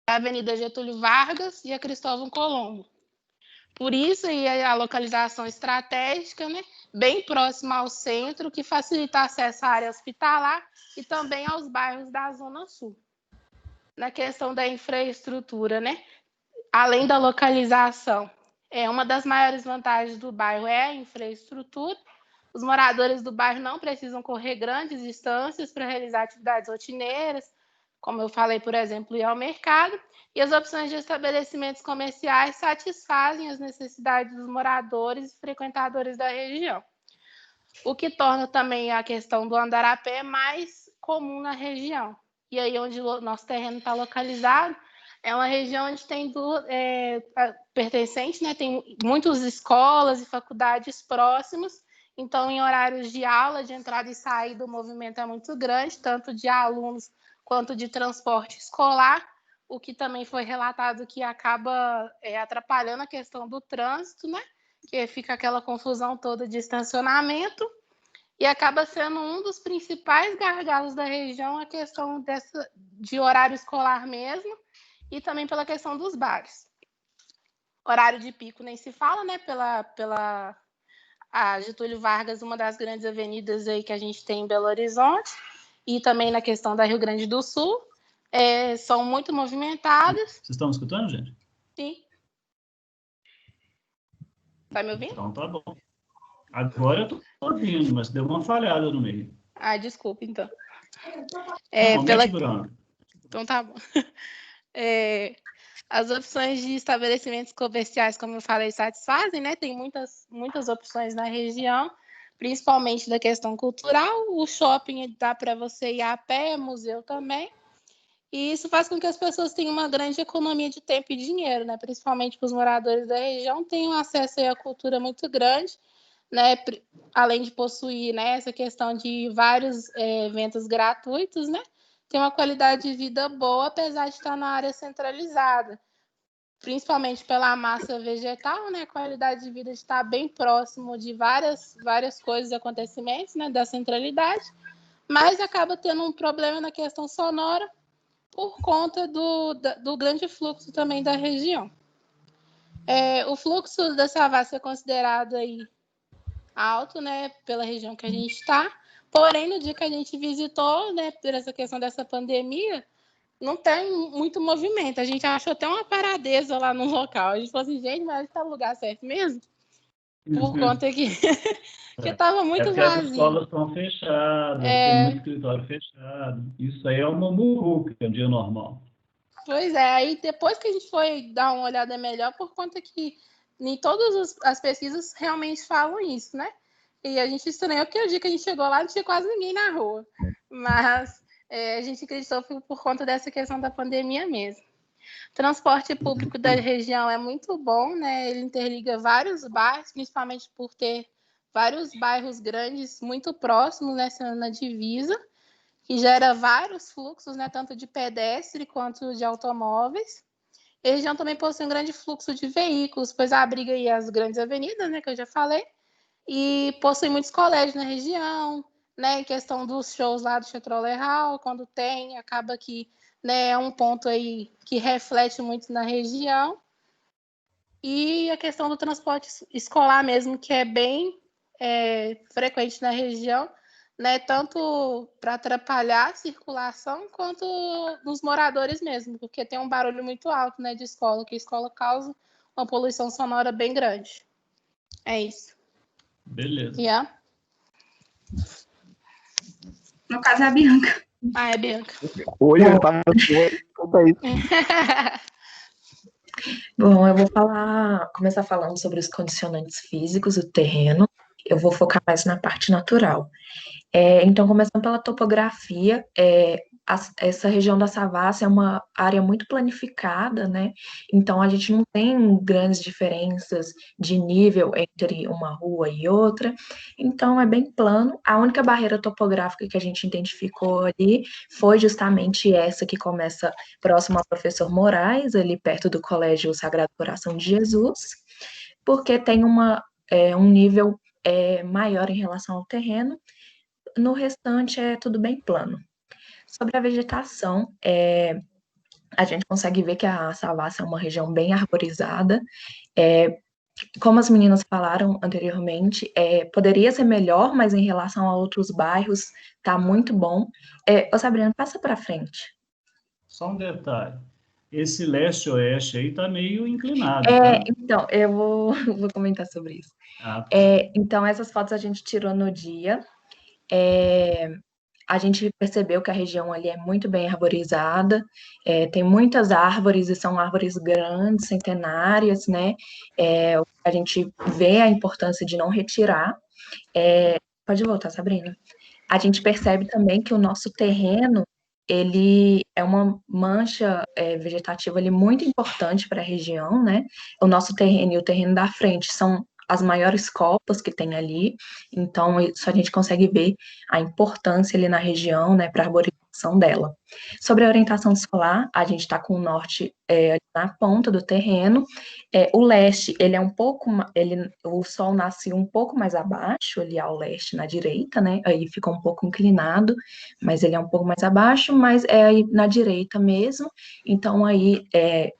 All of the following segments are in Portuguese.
a Avenida Getúlio Vargas e a Cristóvão Colombo. Por isso, aí a localização estratégica, né, bem próxima ao centro, que facilita acesso à área hospitalar e também aos bairros da Zona Sul. Na questão da infraestrutura, né, além da localização, uma das maiores vantagens do bairro é a infraestrutura. Os moradores do bairro não precisam correr grandes distâncias para realizar atividades rotineiras, como eu falei, por exemplo, ir ao mercado, e as opções de estabelecimentos comerciais satisfazem as necessidades dos moradores e frequentadores da região. O que torna também a questão do andar a pé mais comum na região. E aí, onde o nosso terreno está localizado, é uma região onde tem pertencente, né? Tem muitas escolas e faculdades próximas, então, em horários de aula, de entrada e saída, o movimento é muito grande, tanto de alunos quanto de transporte escolar, o que também foi relatado que acaba atrapalhando a questão do trânsito, né? Que fica aquela confusão toda de estacionamento, e acaba sendo um dos principais gargalos da região a questão de horário escolar mesmo, e também pela questão dos bares. Horário de pico nem se fala, né? Pela a Getúlio Vargas, uma das grandes avenidas aí que a gente tem em Belo Horizonte, e também na questão da Rio Grande do Sul, são muito movimentadas. Vocês estão me escutando, gente? Sim. Tá me ouvindo? Então tá bom. Agora eu tô ouvindo, mas deu uma falhada no meio. Ah, desculpa, então. Bruno. Então tá bom. As opções de estabelecimentos comerciais, como eu falei, satisfazem, né? Tem muitas opções na região, principalmente da questão cultural. O shopping dá para você ir a pé, museu também. E isso faz com que as pessoas tenham uma grande economia de tempo e dinheiro, né? Principalmente para os moradores da região, tenham acesso à cultura muito grande, né? Além de possuir, né, essa questão de vários eventos gratuitos, né? Tem uma qualidade de vida boa, apesar de estar na área centralizada, principalmente pela massa vegetal, né? A qualidade de vida está bem próximo de várias coisas e acontecimentos, né? Da centralidade, mas acaba tendo um problema na questão sonora por conta do grande fluxo também da região. O fluxo da Savassi é considerado aí alto, né? Pela região que a gente está. Porém, no dia que a gente visitou, né, por essa questão dessa pandemia, não tem muito movimento. A gente achou até uma paradeza lá no local. A gente falou assim, gente, mas está no lugar certo mesmo? Por conta que estava muito vazio. As escolas estão fechadas, tem muito escritório fechado. Isso aí é uma muvuca, é um dia normal. Pois é, aí depois que a gente foi dar uma olhada melhor, por conta que em todas as pesquisas realmente falam isso, né? E a gente estranhou porque o dia que a gente chegou lá não tinha quase ninguém na rua. Mas a gente acreditou por conta dessa questão da pandemia mesmo. Transporte público da região é muito bom, né? Ele interliga vários bairros, principalmente por ter vários bairros grandes muito próximos, né, na divisa, que gera vários fluxos, né, tanto de pedestre quanto de automóveis. A região também possui um grande fluxo de veículos, pois abriga aí as grandes avenidas, né, que eu já falei, e possui muitos colégios na região, né, em questão dos shows lá do Chetroler Hall, quando tem, acaba que, né, é um ponto aí que reflete muito na região. E a questão do transporte escolar mesmo, que é bem frequente na região, né, tanto para atrapalhar a circulação quanto nos moradores mesmo, porque tem um barulho muito alto, né, de escola, que a escola causa uma poluição sonora bem grande. É isso. Beleza. Yeah. No caso é a Bianca. Ah, é Bianca. Oi, eu tava conta isso. Bom, eu vou começar falando sobre os condicionantes físicos do terreno. Eu vou focar mais na parte natural. Então, começando pela topografia, essa região da Savassi é uma área muito planificada, né? Então, a gente não tem grandes diferenças de nível entre uma rua e outra. Então, é bem plano. A única barreira topográfica que a gente identificou ali foi justamente essa que começa próximo ao Professor Moraes, ali perto do Colégio Sagrado Coração de Jesus, porque tem um nível maior em relação ao terreno. No restante é tudo bem plano. Sobre a vegetação, a gente consegue ver que a Savassi é uma região bem arborizada. Como as meninas falaram anteriormente, poderia ser melhor, mas em relação a outros bairros, tá muito bom. Ô Sabrina, passa para frente. Só um detalhe. Esse leste-oeste aí tá meio inclinado, tá? Então, eu vou comentar sobre isso. Tá. Então, essas fotos a gente tirou no dia. A gente percebeu que a região ali é muito bem arborizada, tem muitas árvores e são árvores grandes, centenárias, né? A gente vê a importância de não retirar. Pode voltar, Sabrina. A gente percebe também que o nosso terreno, ele é uma mancha vegetativa ali muito importante para a região, né? O nosso terreno e o terreno da frente são as maiores copas que tem ali, então isso a gente consegue ver a importância ali na região, né, para a arborização dela. Sobre a orientação solar, a gente está com o norte na ponta do terreno, o leste, ele é um pouco, o sol nasce um pouco mais abaixo, ali ao leste, na direita, né, aí fica um pouco inclinado, mas ele é um pouco mais abaixo, mas é aí na direita mesmo, então aí,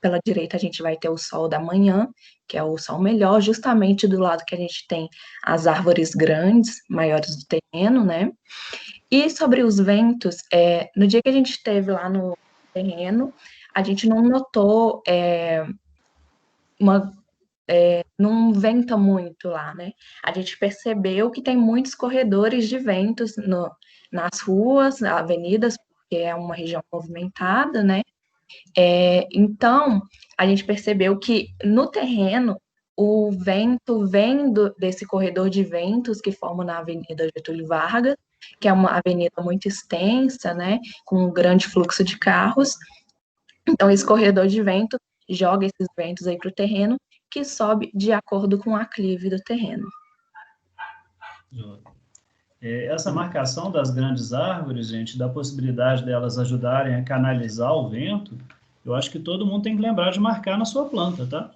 pela direita a gente vai ter o sol da manhã, que é o sol melhor, justamente do lado que a gente tem as árvores grandes, maiores do terreno, né? E sobre os ventos, no dia que a gente esteve lá no terreno, a gente não notou não venta muito lá, né? A gente percebeu que tem muitos corredores de ventos nas ruas, avenidas, porque é uma região movimentada, né? Então, a gente percebeu que no terreno, o vento vem desse corredor de ventos que forma na Avenida Getúlio Vargas, que é uma avenida muito extensa, né, com um grande fluxo de carros. Então, esse corredor de vento joga esses ventos aí para o terreno, que sobe de acordo com o aclive do terreno. Essa marcação das grandes árvores, gente, da possibilidade delas ajudarem a canalizar o vento, eu acho que todo mundo tem que lembrar de marcar na sua planta, tá?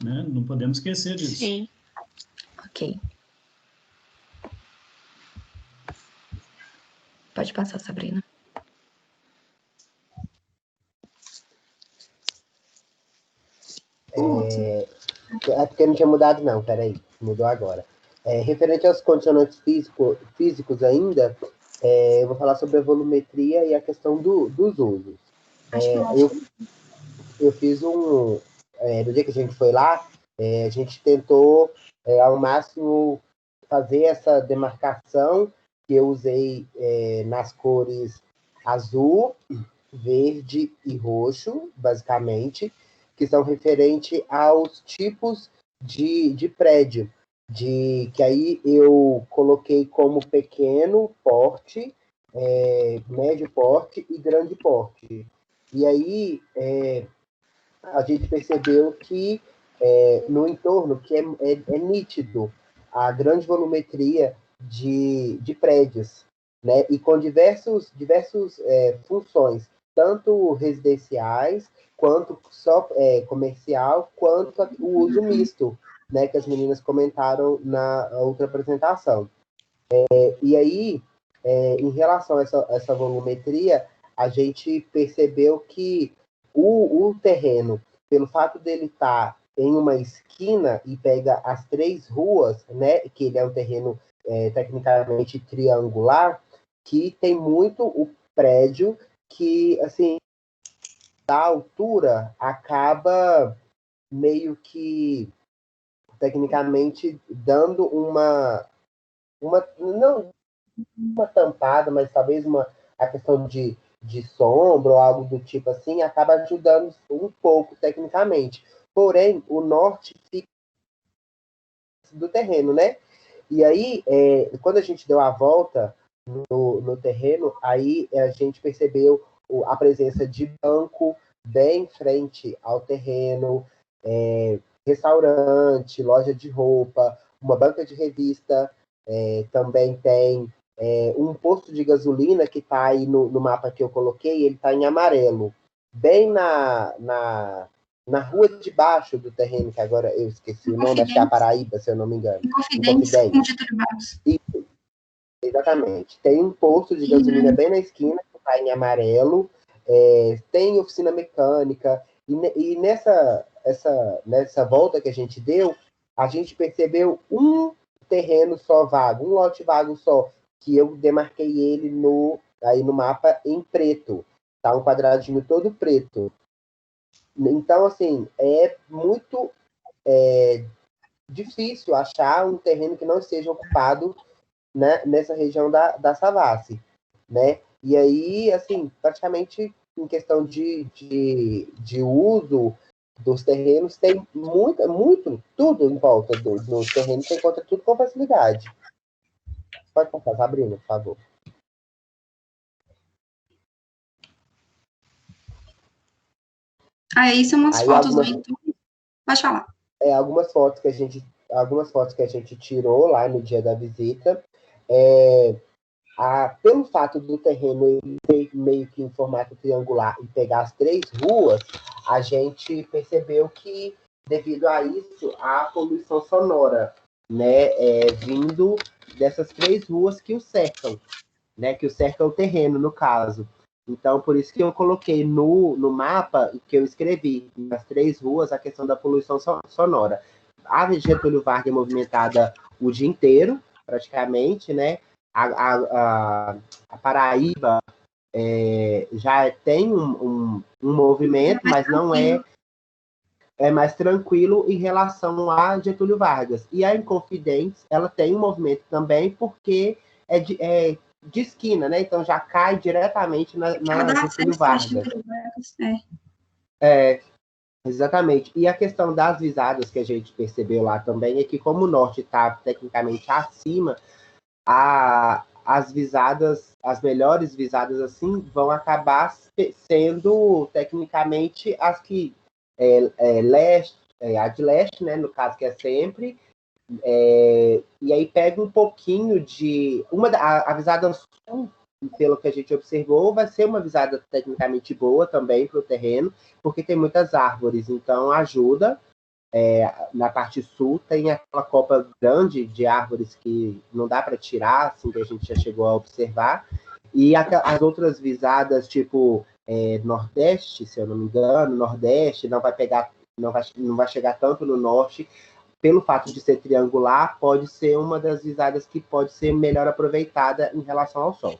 Né? Não podemos esquecer disso. Sim. Ok. Pode passar, Sabrina. É porque não tinha mudado, não, peraí. Mudou agora. Referente aos condicionantes físicos ainda, eu vou falar sobre a volumetria e a questão dos usos. Eu fiz no dia que a gente foi lá, a gente tentou ao máximo fazer essa demarcação que eu usei nas cores azul, verde e roxo, basicamente, que são referentes aos tipos de prédio, que aí eu coloquei como pequeno porte, médio porte e grande porte. E aí a gente percebeu que no entorno que é nítido a grande volumetria de prédios, né? E com diversas funções, tanto residenciais, quanto só comercial, quanto o uso misto, né? Que as meninas comentaram na outra apresentação. E aí, em relação a essa volumetria, a gente percebeu que o terreno, pelo fato dele estar em uma esquina e pega as 3 ruas, né, que ele é um terreno tecnicamente triangular, que tem muito o prédio que, assim, da altura, acaba meio que, tecnicamente, dando não uma tampada, mas talvez a questão de sombra ou algo do tipo assim, acaba ajudando um pouco tecnicamente. Porém, o norte fica do terreno, né? E aí, quando a gente deu a volta no terreno, aí a gente percebeu a presença de banco bem em frente ao terreno, restaurante, loja de roupa, uma banca de revista, também tem um posto de gasolina que está aí no mapa que eu coloquei, ele está em amarelo, bem na rua de baixo do terreno, que agora eu esqueci o nome, acho que é a Paraíba, se eu não me engano. Inconfidência. Isso, exatamente. Tem um posto de gasolina bem na esquina, que está em amarelo, tem oficina mecânica, e nessa volta que a gente deu, a gente percebeu um terreno só vago, um lote vago só, que eu demarquei ele aí no mapa em preto, tá? Um quadradinho todo preto. Então, assim, é muito difícil achar um terreno que não esteja ocupado, né, nessa região da Savassi, né? E aí, assim, praticamente em questão de uso dos terrenos, tem tudo em volta do terreno, você encontra tudo com facilidade. Pode passar, Sabrina, por favor. Aí são umas Aí fotos do entorno. Pode falar. Algumas fotos que a gente tirou lá no dia da visita. Pelo fato do terreno ser meio que em formato triangular e pegar as 3 ruas, a gente percebeu que, devido a isso, a poluição sonora, né, vindo dessas 3 ruas que o cercam, né, que o cercam o terreno, no caso. Então, por isso que eu coloquei no mapa, que eu escrevi, nas 3 ruas, a questão da poluição sonora. A Getúlio Vargas é movimentada o dia inteiro, praticamente, né? A Paraíba já tem um movimento, mas não é mais tranquilo em relação a Getúlio Vargas. E a Inconfidentes, ela tem um movimento também, porque é de esquina, né? Então já cai diretamente na Getúlio Vargas. Exatamente. E a questão das visadas que a gente percebeu lá também é que, como o norte está tecnicamente acima, as visadas, as melhores visadas, assim, vão acabar sendo tecnicamente as que leste, a de leste, né, no caso, que é sempre, e aí pega um pouquinho de a visada sul, pelo que a gente observou, vai ser uma visada tecnicamente boa também para o terreno, porque tem muitas árvores, então ajuda. Na parte sul tem aquela copa grande de árvores que não dá para tirar, assim, que a gente já chegou a observar, e as outras visadas, tipo Nordeste, se eu não me engano, Nordeste não vai chegar tanto no Norte, pelo fato de ser triangular, pode ser uma das visadas que pode ser melhor aproveitada em relação ao sol.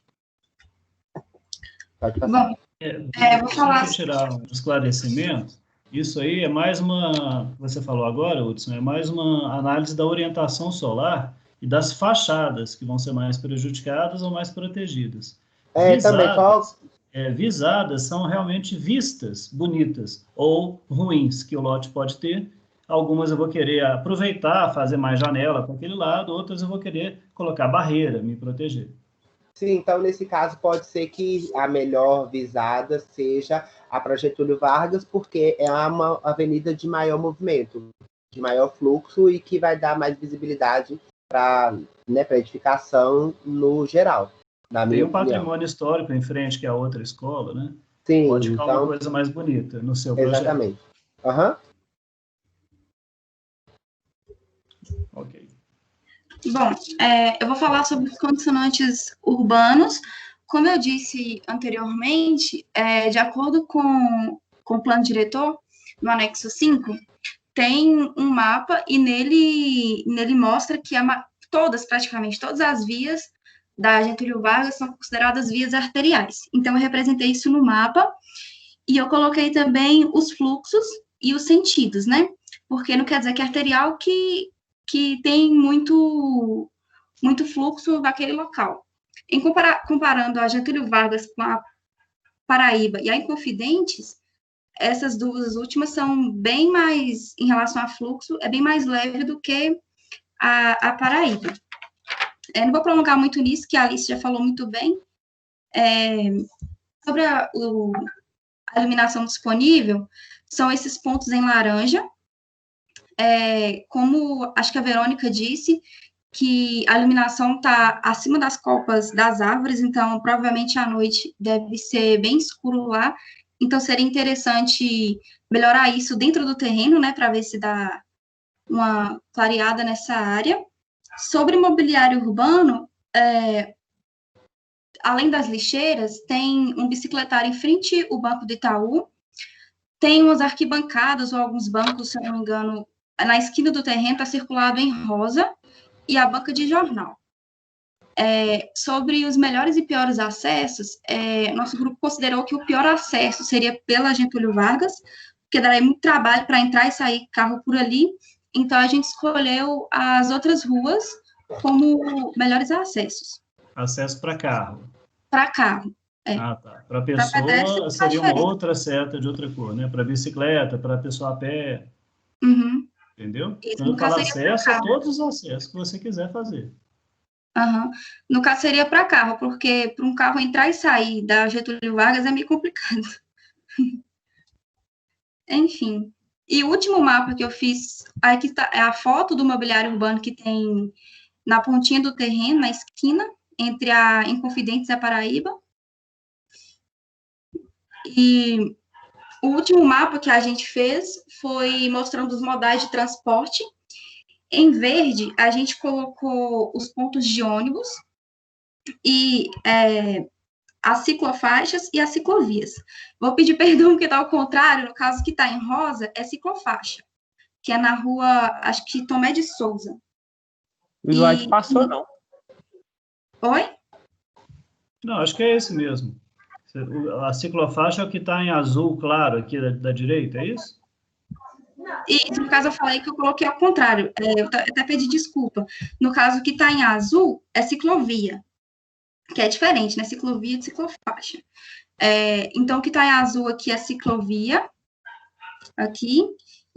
Pode passar. Bom, vou Só falar... para tirar um esclarecimento, isso aí é mais você falou agora, Hudson, é mais uma análise da orientação solar e das fachadas que vão ser mais prejudicadas ou mais protegidas. Visadas são realmente vistas bonitas ou ruins que o lote pode ter. Algumas eu vou querer aproveitar, fazer mais janela para aquele lado, outras eu vou querer colocar barreira, me proteger. Sim, então nesse caso pode ser que a melhor visada seja a para Getúlio Vargas, porque é uma avenida de maior movimento, de maior fluxo e que vai dar mais visibilidade para edificação no geral. Tem um patrimônio histórico em frente, que é a outra escola, né? Sim, pode ficar uma coisa mais bonita no seu projeto. Exatamente. Uhum. Ok. Bom, eu vou falar sobre os condicionantes urbanos. Como eu disse anteriormente, de acordo com o plano diretor, no anexo 5, tem um mapa e nele mostra que praticamente todas as vias da Getúlio Vargas são consideradas vias arteriais. Então, eu representei isso no mapa e eu coloquei também os fluxos e os sentidos, né? Porque não quer dizer que é arterial que tem muito fluxo naquele local. Comparando a Getúlio Vargas com a Paraíba e a Inconfidentes, essas 2 últimas são bem mais, em relação a fluxo, é bem mais leve do que a Paraíba. Não vou prolongar muito nisso, que a Alice já falou muito bem. Sobre a iluminação disponível, são esses pontos em laranja. Como acho que a Verônica disse, que a iluminação está acima das copas das árvores, então provavelmente à noite deve ser bem escuro lá, então seria interessante melhorar isso dentro do terreno, né, para ver se dá uma clareada nessa área. Sobre mobiliário urbano, além das lixeiras, tem um bicicletário em frente ao Banco do Itaú, tem umas arquibancadas ou alguns bancos, se eu não me engano, na esquina do terreno está circulado em rosa, e a banca de jornal. Sobre os melhores e piores acessos, nosso grupo considerou que o pior acesso seria pela Getúlio Vargas, porque daria muito trabalho para entrar e sair carro por ali, então a gente escolheu as outras ruas como melhores acessos. Acesso para carro. Para carro. Ah, tá. Para pessoa seria uma outra seta de outra cor, né? Para bicicleta, para pessoa a pé. Uhum. Entendeu? Isso, Quando eu falo acesso, é todos os acessos que você quiser fazer. Uhum. No caso, seria para carro, porque para um carro entrar e sair da Getúlio Vargas é meio complicado. Enfim. E o último mapa que eu fiz, aqui tá, é a foto do mobiliário urbano que tem na pontinha do terreno, na esquina, entre a Inconfidentes e a Paraíba. E o último mapa que a gente fez foi mostrando os modais de transporte. Em verde, a gente colocou os pontos de ônibus e as ciclofaixas e as ciclovias. Vou pedir perdão porque está ao contrário, no caso que está em rosa, é ciclofaixa, que é na rua, acho que Tomé de Souza. O slide passou, não. Oi? Não, acho que é esse mesmo. A ciclofaixa é o que está em azul claro aqui da direita, é isso? Isso, no caso eu falei que eu coloquei ao contrário, eu até pedi desculpa. No caso que está em azul é ciclovia, que é diferente, né? Ciclovia de ciclofaixa. Então, o que está em azul aqui é ciclovia, aqui,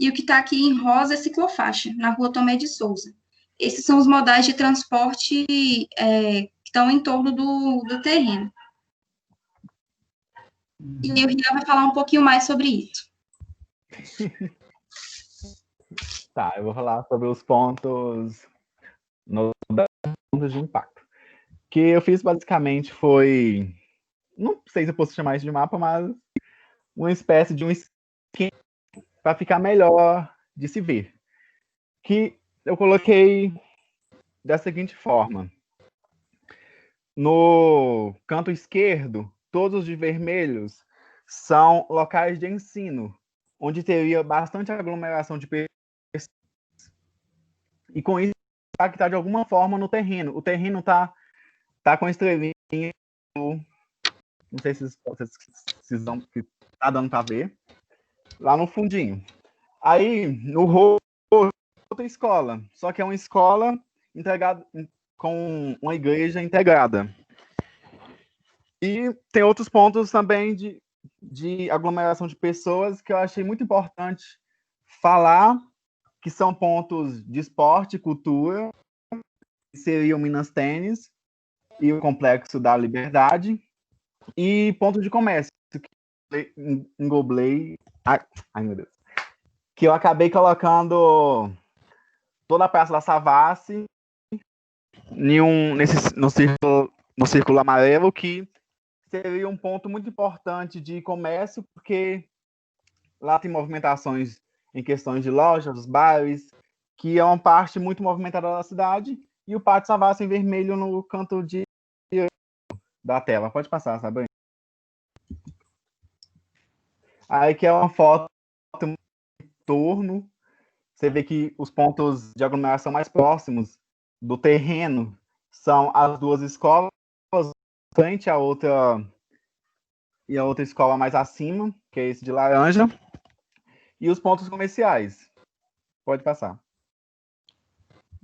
e o que está aqui em rosa é ciclofaixa, na rua Tomé de Souza. Esses são os modais de transporte que estão em torno do terreno. E aí o Rian vai falar um pouquinho mais sobre isso. Tá, eu vou falar sobre os pontos de impacto. O que eu fiz basicamente foi, não sei se eu posso chamar isso de mapa, mas uma espécie de um esquema para ficar melhor de se ver. Que eu coloquei da seguinte forma. No canto esquerdo, todos os de vermelhos são locais de ensino, onde teria bastante aglomeração de pessoas. E com isso, impactar de alguma forma no terreno. O terreno tá com estrelinha, não sei se vocês tá dando para ver, lá no fundinho. Aí, no rosto, outra escola, só que é uma escola integrada com uma igreja integrada. E tem outros pontos também de aglomeração de pessoas que eu achei muito importante falar, que são pontos de esporte e cultura, que seriam Minas Tênis e o Complexo da Liberdade, e ponto de comércio, que englobei, ai meu Deus, que eu acabei colocando toda a Praça da Savassi no círculo amarelo, que seria um ponto muito importante de comércio, porque lá tem movimentações em questões de lojas, bares, que é uma parte muito movimentada da cidade, e o Pátio Savassi em vermelho no canto da tela. Pode passar, Sabrina. Aí que é uma foto em torno, você vê que os pontos de aglomeração mais próximos do terreno são as duas escolas, frente à outra e a outra escola mais acima, que é esse de laranja, e os pontos comerciais. Pode passar.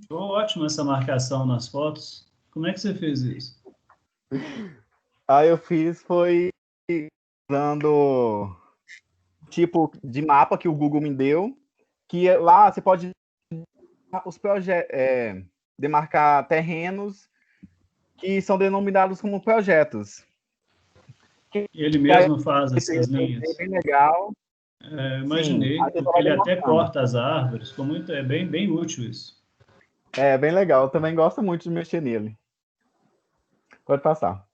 Ficou ótima essa marcação nas fotos. Como é que você fez isso? Aí eu fiz foi usando tipo de mapa que o Google me deu, que lá você pode demarcar terrenos que são denominados como projetos. Ele mesmo faz essas É linhas. bem legal. Imaginei, sim, porque ele até corta as árvores. É bem útil isso. É bem legal. Eu também gosto muito de mexer nele. Pode passar.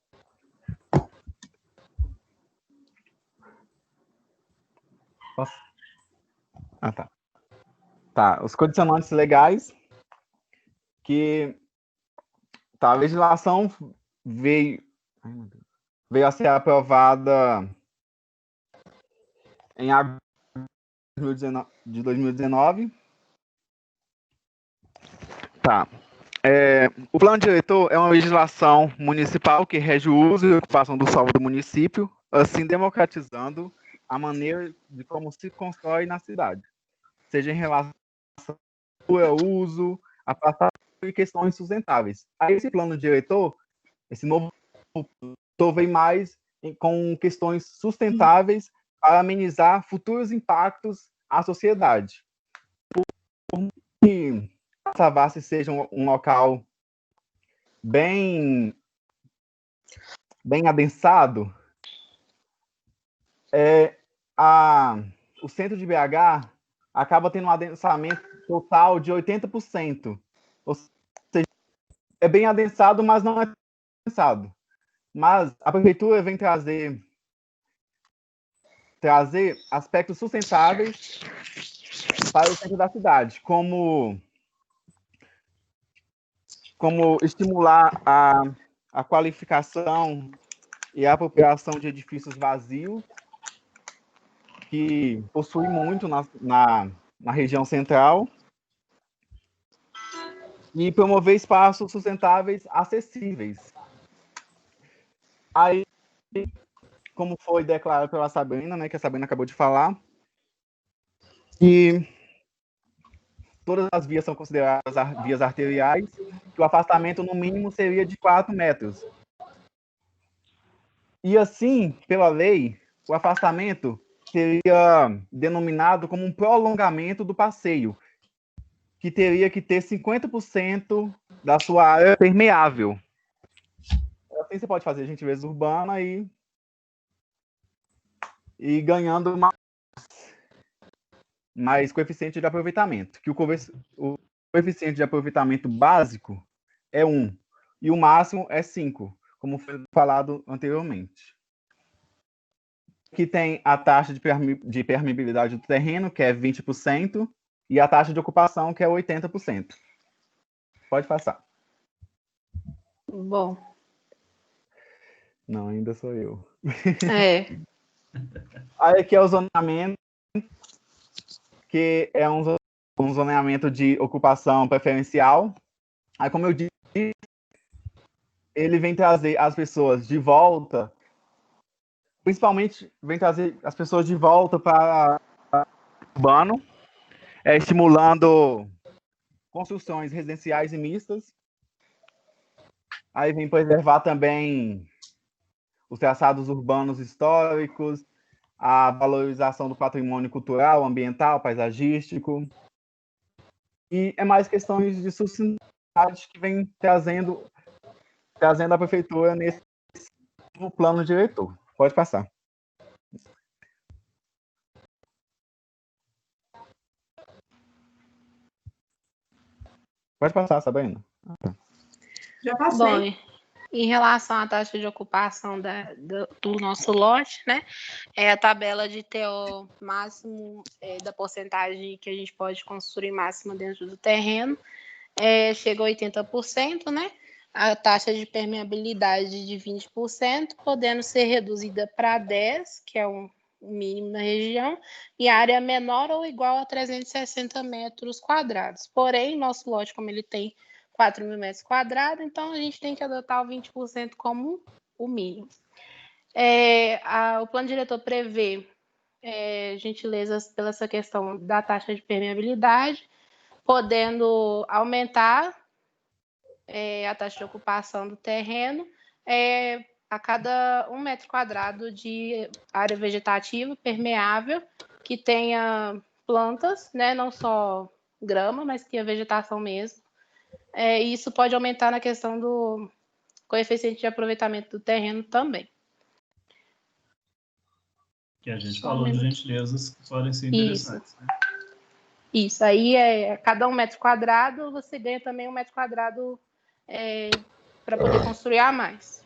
Posso? Ah, tá. Tá, os condicionantes legais, que a legislação veio... veio a ser aprovada em agosto de 2019. Tá. O plano diretor é uma legislação municipal que rege o uso e ocupação do solo do município, assim democratizando a maneira de como se constrói na cidade, seja em relação ao uso, afastamento e questões sustentáveis. Aí esse plano diretor, esse novo plano, vem mais com questões sustentáveis para amenizar futuros impactos à sociedade. Por que Savassi seja um local bem adensado, o centro de BH acaba tendo um adensamento total de 80%. Ou seja, é bem adensado, mas não é adensado. Mas a prefeitura vem trazer aspectos sustentáveis para o centro da cidade, como estimular a qualificação e a apropriação de edifícios vazios, que possui muito na região central, e promover espaços sustentáveis acessíveis. Aí, como foi declarado pela Sabrina, né, que a Sabrina acabou de falar, que todas as vias são consideradas vias arteriais, que o afastamento no mínimo seria de 4 metros. E assim, pela lei, o afastamento seria denominado como um prolongamento do passeio, que teria que ter 50% da sua área permeável. Assim você pode fazer gentileza urbana e ganhando mais coeficiente de aproveitamento, que o coeficiente de aproveitamento básico é 1 e o máximo é 5, como foi falado anteriormente. Que tem a taxa de permeabilidade do terreno, que é 20%, e a taxa de ocupação, que é 80%. Pode passar. Bom. Não, ainda sou eu. Aí aqui é o zoneamento, que é um zoneamento de ocupação preferencial. Aí, como eu disse, ele vem trazer as pessoas de volta, principalmente vem trazer as pessoas de volta para o urbano, estimulando construções residenciais e mistas. Aí vem preservar também os traçados urbanos históricos, a valorização do patrimônio cultural, ambiental, paisagístico. E é mais questões de sustentabilidade que vem trazendo a prefeitura nesse plano diretor. Pode passar. Pode passar, Sabrina. Já passei. Bom, em relação à taxa de ocupação do nosso lote, né? É a tabela de TO máximo da porcentagem que a gente pode construir máxima dentro do terreno. Chega a 80%, né? A taxa de permeabilidade de 20%, podendo ser reduzida para 10%, que é o mínimo na região, e área menor ou igual a 360 metros quadrados. Porém, nosso lote, como ele tem 4.000 metros quadrados, então a gente tem que adotar o 20% como o mínimo. O plano diretor prevê gentilezas pela essa questão da taxa de permeabilidade, podendo aumentar a taxa de ocupação do terreno a cada 1 metro quadrado de área vegetativa permeável, que tenha plantas, né, não só grama, mas que a vegetação mesmo. Isso pode aumentar na questão do coeficiente de aproveitamento do terreno também. Que a gente falou de gentilezas que podem ser interessantes. Isso. Né? Isso, aí cada 1 metro quadrado, você ganha também 1 metro quadrado para poder construir a mais.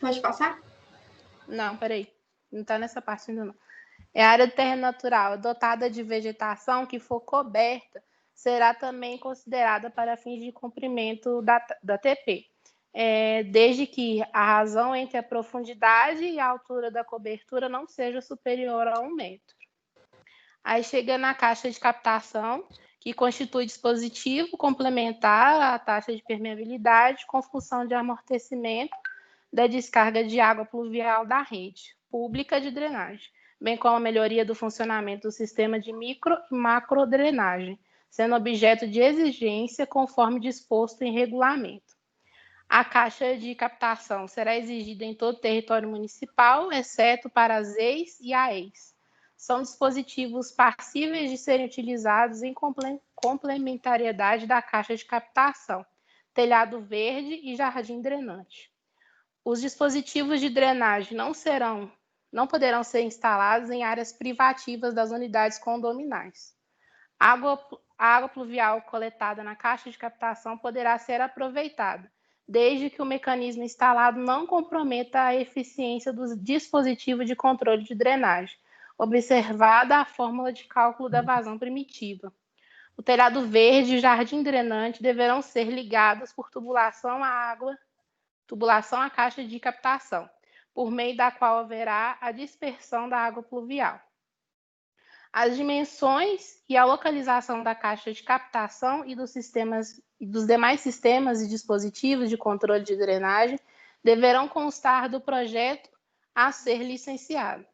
Pode passar? Não, peraí. Não está nessa parte ainda não. A área do terreno natural dotada de vegetação que for coberta será também considerada para fins de cumprimento da TP. desde que a razão entre a profundidade e a altura da cobertura não seja superior a 1 metro. Aí chega na caixa de captação, que constitui dispositivo complementar à taxa de permeabilidade com função de amortecimento da descarga de água pluvial da rede pública de drenagem, bem como a melhoria do funcionamento do sistema de micro e macro drenagem, sendo objeto de exigência conforme disposto em regulamento. A caixa de captação será exigida em todo o território municipal, exceto para as EIs e AEIs. São dispositivos passíveis de serem utilizados em complementariedade da caixa de captação, telhado verde e jardim drenante. Os dispositivos de drenagem não poderão ser instalados em áreas privativas das unidades condominais. A água pluvial coletada na caixa de captação poderá ser aproveitada, desde que o mecanismo instalado não comprometa a eficiência do dispositivo de controle de drenagem, observada a fórmula de cálculo da vazão primitiva. O telhado verde e o jardim drenante deverão ser ligados por tubulação à caixa de captação, por meio da qual haverá a dispersão da água pluvial. As dimensões e a localização da caixa de captação e dos demais sistemas e dispositivos de controle de drenagem deverão constar do projeto a ser licenciado.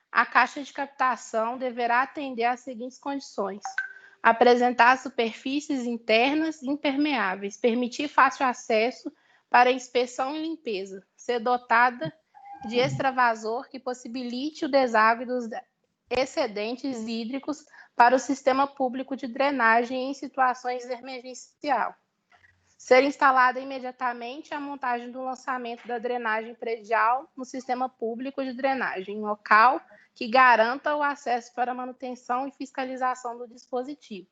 A caixa de captação deverá atender às seguintes condições: apresentar superfícies internas impermeáveis, permitir fácil acesso para inspeção e limpeza, ser dotada de extravasor que possibilite o deságue dos excedentes hídricos para o sistema público de drenagem em situações emergenciais. Ser instalada imediatamente a montagem do lançamento da drenagem predial no sistema público de drenagem, em local que garanta o acesso para manutenção e fiscalização do dispositivo.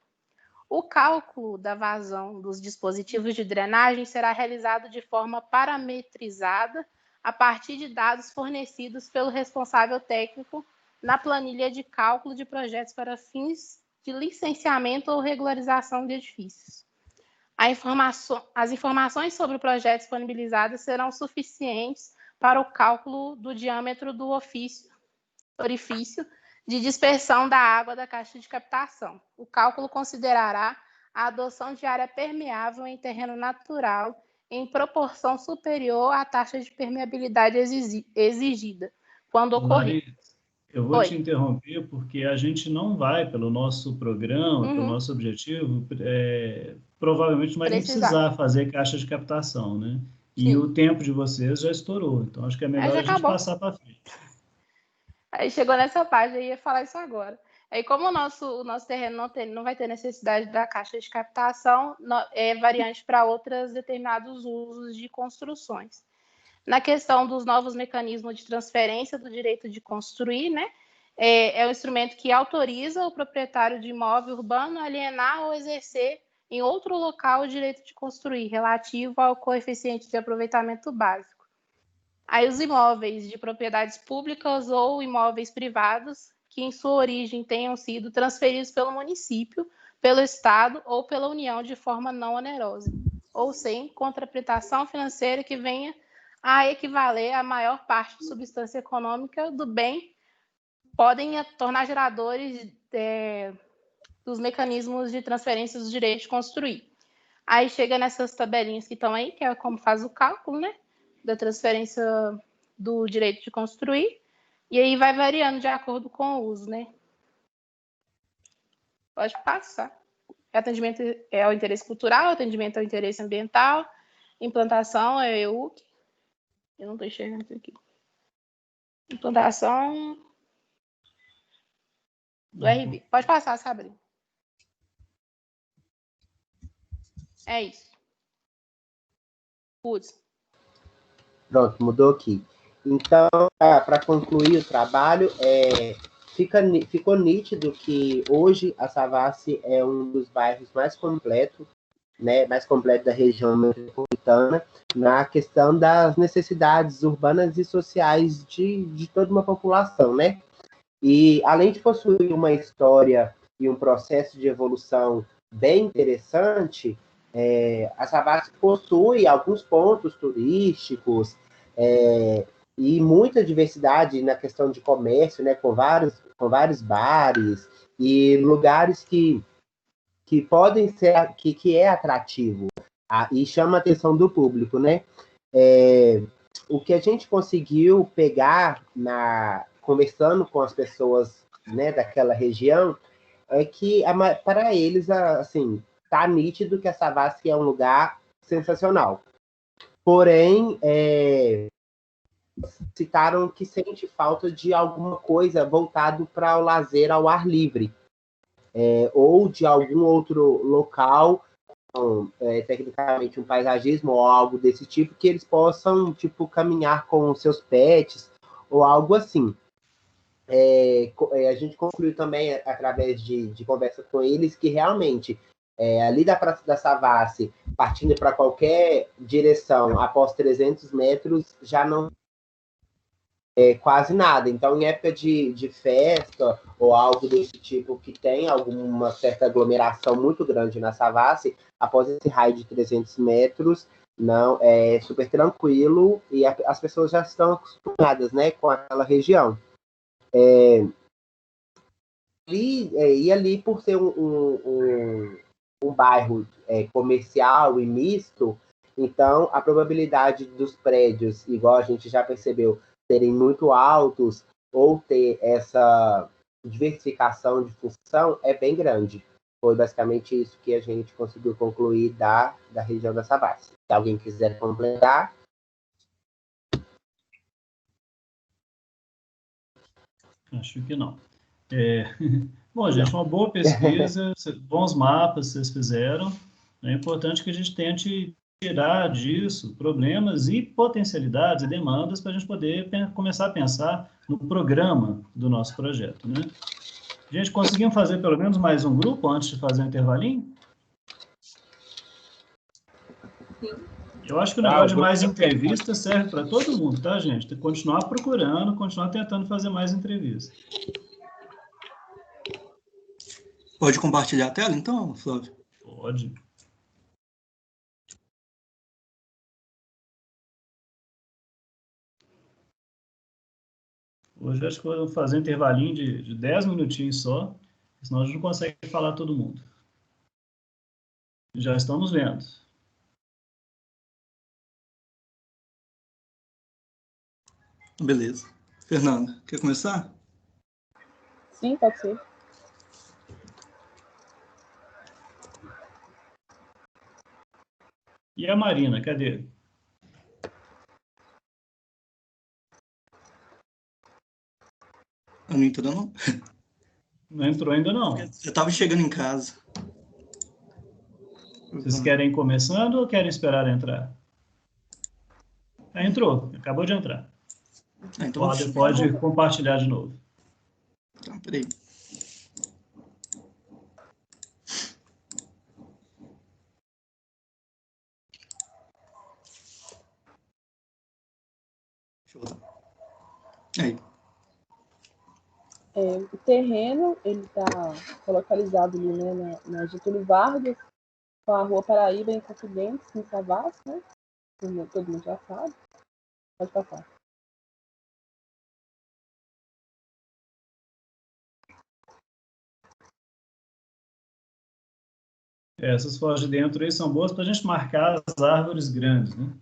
O cálculo da vazão dos dispositivos de drenagem será realizado de forma parametrizada a partir de dados fornecidos pelo responsável técnico na planilha de cálculo de projetos para fins de licenciamento ou regularização de edifícios. As informações sobre o projeto disponibilizadas serão suficientes para o cálculo do diâmetro do orifício de dispersão da água da caixa de captação. O cálculo considerará a adoção de área permeável em terreno natural em proporção superior à taxa de permeabilidade exigida, quando ocorrer. Mari, eu vou te interromper porque a gente não vai, pelo nosso programa, pelo nosso objetivo, provavelmente não vai nem precisar fazer caixa de captação, né? E Sim. O tempo de vocês já estourou, então acho que é melhor a gente passar para frente. Aí chegou nessa página, eu ia falar isso agora. Aí, como o nosso terreno não vai ter necessidade da caixa de captação, é variante para outros determinados usos de construções. Na questão dos novos mecanismos de transferência do direito de construir, né, é um instrumento que autoriza o proprietário de imóvel urbano a alienar ou exercer em outro local o direito de construir, relativo ao coeficiente de aproveitamento básico. Aí os imóveis de propriedades públicas ou imóveis privados que em sua origem tenham sido transferidos pelo município, pelo Estado ou pela União de forma não onerosa, ou sem contraprestação financeira que venha a equivaler à maior parte de substância econômica do bem, podem tornar geradores dos mecanismos de transferência dos direitos de construir. Aí chega nessas tabelinhas que estão aí, que é como faz o cálculo, né, da transferência do direito de construir, e aí vai variando de acordo com o uso, né? Pode passar. Atendimento é o interesse cultural, atendimento é o interesse ambiental, implantação é EUC. Eu não estou enxergando isso aqui. Implantação do RB. Pode passar, Sabrina. É isso. Putz. Pronto, mudou aqui. Então, para concluir o trabalho, ficou nítido que hoje a Savassi é um dos bairros mais completos, né, da região metropolitana, na questão das necessidades urbanas e sociais de toda uma população, né? E, além de possuir uma história e um processo de evolução bem interessante, A Savassi possui alguns pontos turísticos e muita diversidade na questão de comércio, né, com vários bares e lugares que podem ser, que é atrativo e chama a atenção do público, né? O que a gente conseguiu pegar conversando com as pessoas, né, daquela região é que para eles, assim, tá nítido que a Savassi é um lugar sensacional. Porém, citaram que sente falta de alguma coisa voltado para o lazer ao ar livre, ou de algum outro local, tecnicamente um paisagismo ou algo desse tipo, que eles possam, tipo, caminhar com seus pets ou algo assim. A gente concluiu também, através de conversa com eles, que realmente, ali da Praça da Savassi, partindo para qualquer direção, após 300 metros, já não quase nada. Então, em época de festa ou algo desse tipo, que tem alguma certa aglomeração muito grande na Savassi, após esse raio de 300 metros, não é super tranquilo e as pessoas já estão acostumadas, né, com aquela região. E ali, por ser um bairro comercial e misto, então a probabilidade dos prédios, igual a gente já percebeu, serem muito altos ou ter essa diversificação de função é bem grande. Foi basicamente isso que a gente conseguiu concluir da região da Savassi. Se alguém quiser completar. Acho que não. Bom, gente, uma boa pesquisa, bons mapas vocês fizeram. É importante que a gente tente tirar disso problemas e potencialidades e demandas para a gente poder começar a pensar no programa do nosso projeto, né? Gente, conseguimos fazer pelo menos mais um grupo antes de fazer um intervalinho? Sim. Eu acho que o negócio de mais entrevistas serve para todo mundo, tá, gente? Tem que continuar procurando, continuar tentando fazer mais entrevistas. Pode compartilhar a tela, então, Flávio? Pode. Hoje acho que vou fazer um intervalinho de 10 minutinhos só, senão a gente não consegue falar todo mundo. Já estamos vendo. Beleza. Fernanda, quer começar? Sim, pode ser. E a Marina, cadê? Eu não entrou, não? Não entrou ainda, não. Eu estava chegando em casa. Vocês querem ir começando ou querem esperar entrar? Entrou, acabou de entrar. Então pode compartilhar de novo. Tá, peraí. Deixa eu botar. Aí. O terreno, ele está localizado ali, né, na Getúlio Vargas, com a Rua Paraíba em Confidentes, em Savassi, né? Todo mundo já sabe. Pode passar. Essas fotos de dentro aí são boas para a gente marcar as árvores grandes, né?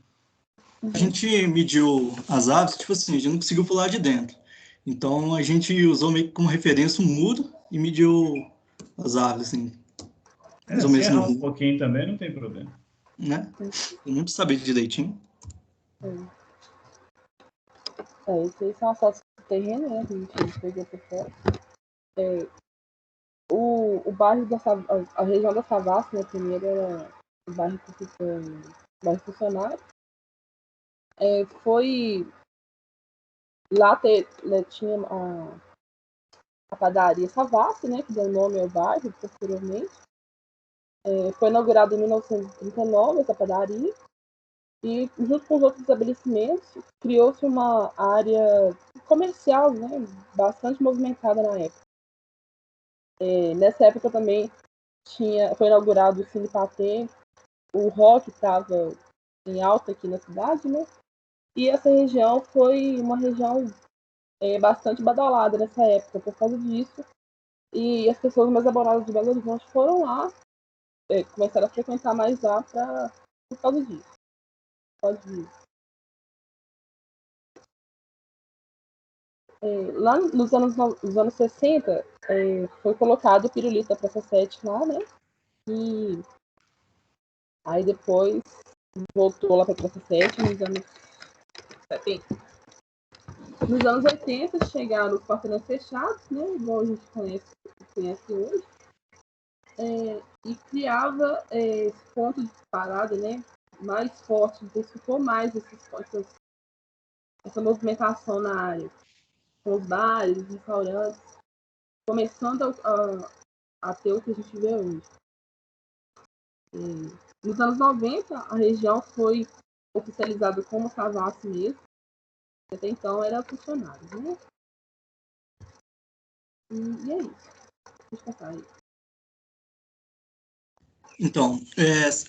A gente mediu as árvores, tipo assim, a gente não conseguiu pular de dentro. Então, a gente usou meio que como referência um muro e mediu as árvores, assim. Mais ou menos se errar um pouquinho também, não tem problema. Né? Eu não saber direitinho. Esses aí são as fotos do terreno, né, que a gente pegou por fora. O bairro a região da Savassi, né, primeiro era o bairro funcionário. Foi lá tinha a padaria Savassi, né, que deu nome ao bairro posteriormente. Foi inaugurada em 1939 essa padaria e, junto com os outros estabelecimentos, criou-se uma área comercial, né, bastante movimentada na época. Nessa época também foi inaugurado o Cine Pathé, o rock estava em alta aqui na cidade, né? E essa região foi uma região bastante badalada nessa época por causa disso. E as pessoas mais abonadas de Belo Horizonte foram lá, começaram a frequentar mais lá por causa disso. Por causa disso. Lá nos anos 60, foi colocado o pirulito da Praça 7 lá, né? E aí depois voltou lá para a Praça 7 nos anos 70. Nos anos 80 chegaram os quarteirões fechados, né? Igual a gente conhece hoje. E criava esse ponto de parada, né? Mais forte, intensificou mais essa movimentação na área. Com os bares, restaurantes, começando a ter o que a gente vê hoje. Nos anos 90, a região foi oficializada como Savassi mesmo. Até então era funcionário, né? E é isso. Deixa eu passar aí. Então,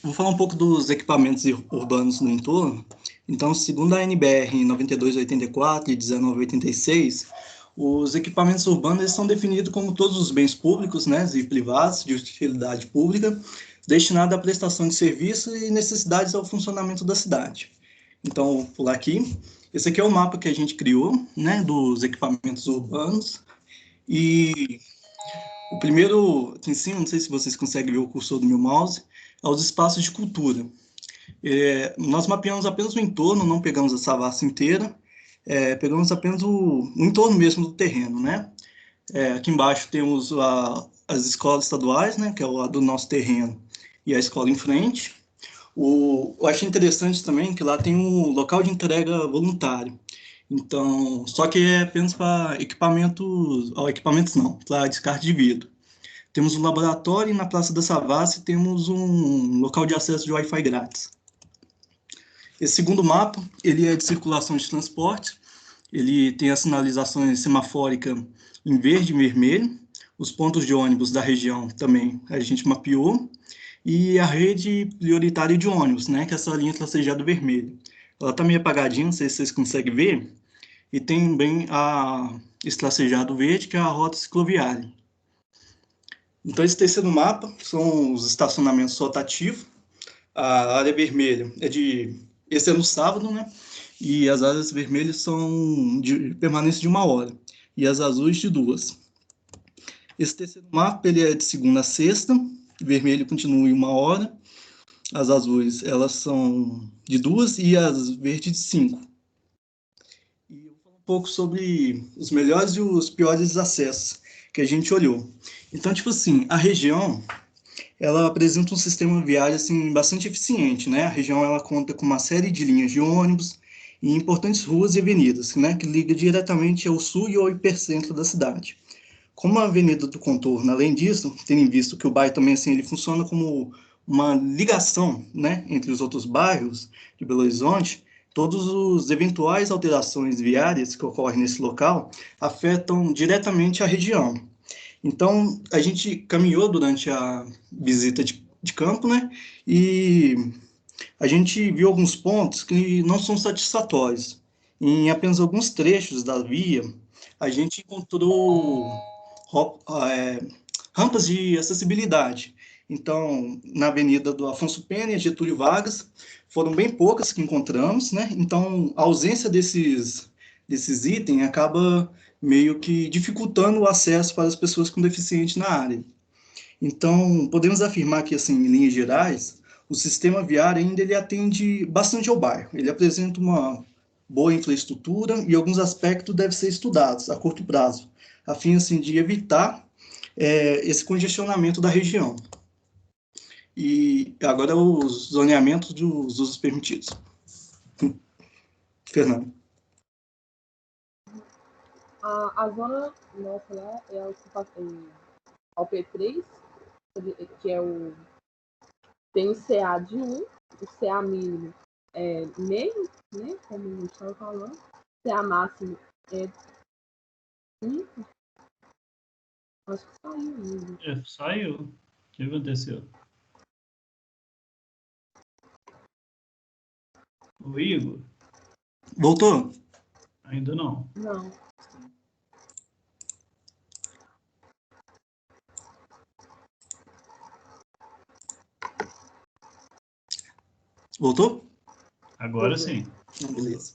vou falar um pouco dos equipamentos urbanos no entorno. Então, segundo a NBR 9284 e 1986, os equipamentos urbanos são definidos como todos os bens públicos, né, e privados de utilidade pública, destinados à prestação de serviço e necessidades ao funcionamento da cidade. Então, vou pular aqui. Esse aqui é o mapa que a gente criou, né, dos equipamentos urbanos. E o primeiro, aqui em cima, não sei se vocês conseguem ver o cursor do meu mouse, é os espaços de cultura. Nós mapeamos apenas o entorno, não pegamos a Savassi inteira, pegamos apenas o entorno mesmo do terreno, né? Aqui embaixo temos as escolas estaduais, né, que é o lado do nosso terreno, e a escola em frente. Eu achei interessante também que lá tem um local de entrega voluntário. Então, só que é apenas para equipamentos não, para descarte de vidro. Temos um laboratório e na Praça da Savassi temos um local de acesso de Wi-Fi grátis. Esse segundo mapa, ele é de circulação de transporte, ele tem as sinalizações semafóricas em verde e vermelho, os pontos de ônibus da região também a gente mapeou, e a rede prioritária de ônibus, né, que é essa linha tracejada vermelha. Ela está meio apagadinha, não sei se vocês conseguem ver, e tem também esse tracejado verde, que é a rota cicloviária. Então, esse terceiro mapa são os estacionamentos rotativos. A área vermelha esse é no sábado, né? E as áreas vermelhas são de permanência de 1 hora. E as azuis de 2. Esse terceiro mapa, ele é de segunda a sexta. Vermelho continua em 1 hora. As azuis, elas são de 2 e as verdes de 5. E eu vou falar um pouco sobre os melhores e os piores acessos que a gente olhou. Então, tipo assim, a região, ela apresenta um sistema viário assim, bastante eficiente, né? A região ela conta com uma série de linhas de ônibus e importantes ruas e avenidas, né? Que liga diretamente ao sul e ao hipercentro da cidade. Como a Avenida do Contorno, além disso, tendo em vista que o bairro também assim, ele funciona como uma ligação, né, entre os outros bairros de Belo Horizonte, todos os eventuais alterações viárias que ocorrem nesse local afetam diretamente a região. Então, a gente caminhou durante a visita de campo, né? E a gente viu alguns pontos que não são satisfatórios. Em apenas alguns trechos da via, a gente encontrou rampas de acessibilidade. Então, na Avenida do Afonso Pena e Getúlio Vargas, foram bem poucas que encontramos, né? Então, a ausência desses itens acaba meio que dificultando o acesso para as pessoas com deficiência na área. Então, podemos afirmar que, assim, em linhas gerais, o sistema viário ainda ele atende bastante ao bairro. Ele apresenta uma boa infraestrutura e alguns aspectos devem ser estudados a curto prazo, a fim assim, de evitar esse congestionamento da região. E agora os zoneamentos dos usos permitidos. Fernando. A zona nossa lá é ao P3, que é tem o CA de 1, o CA mínimo é meio, né, como a gente estava falando, o CA máximo é 5, acho que saiu mesmo. Saiu. O que aconteceu? O Igor? Voltou? Ainda não. Não. Voltou? Agora sim. Não, beleza.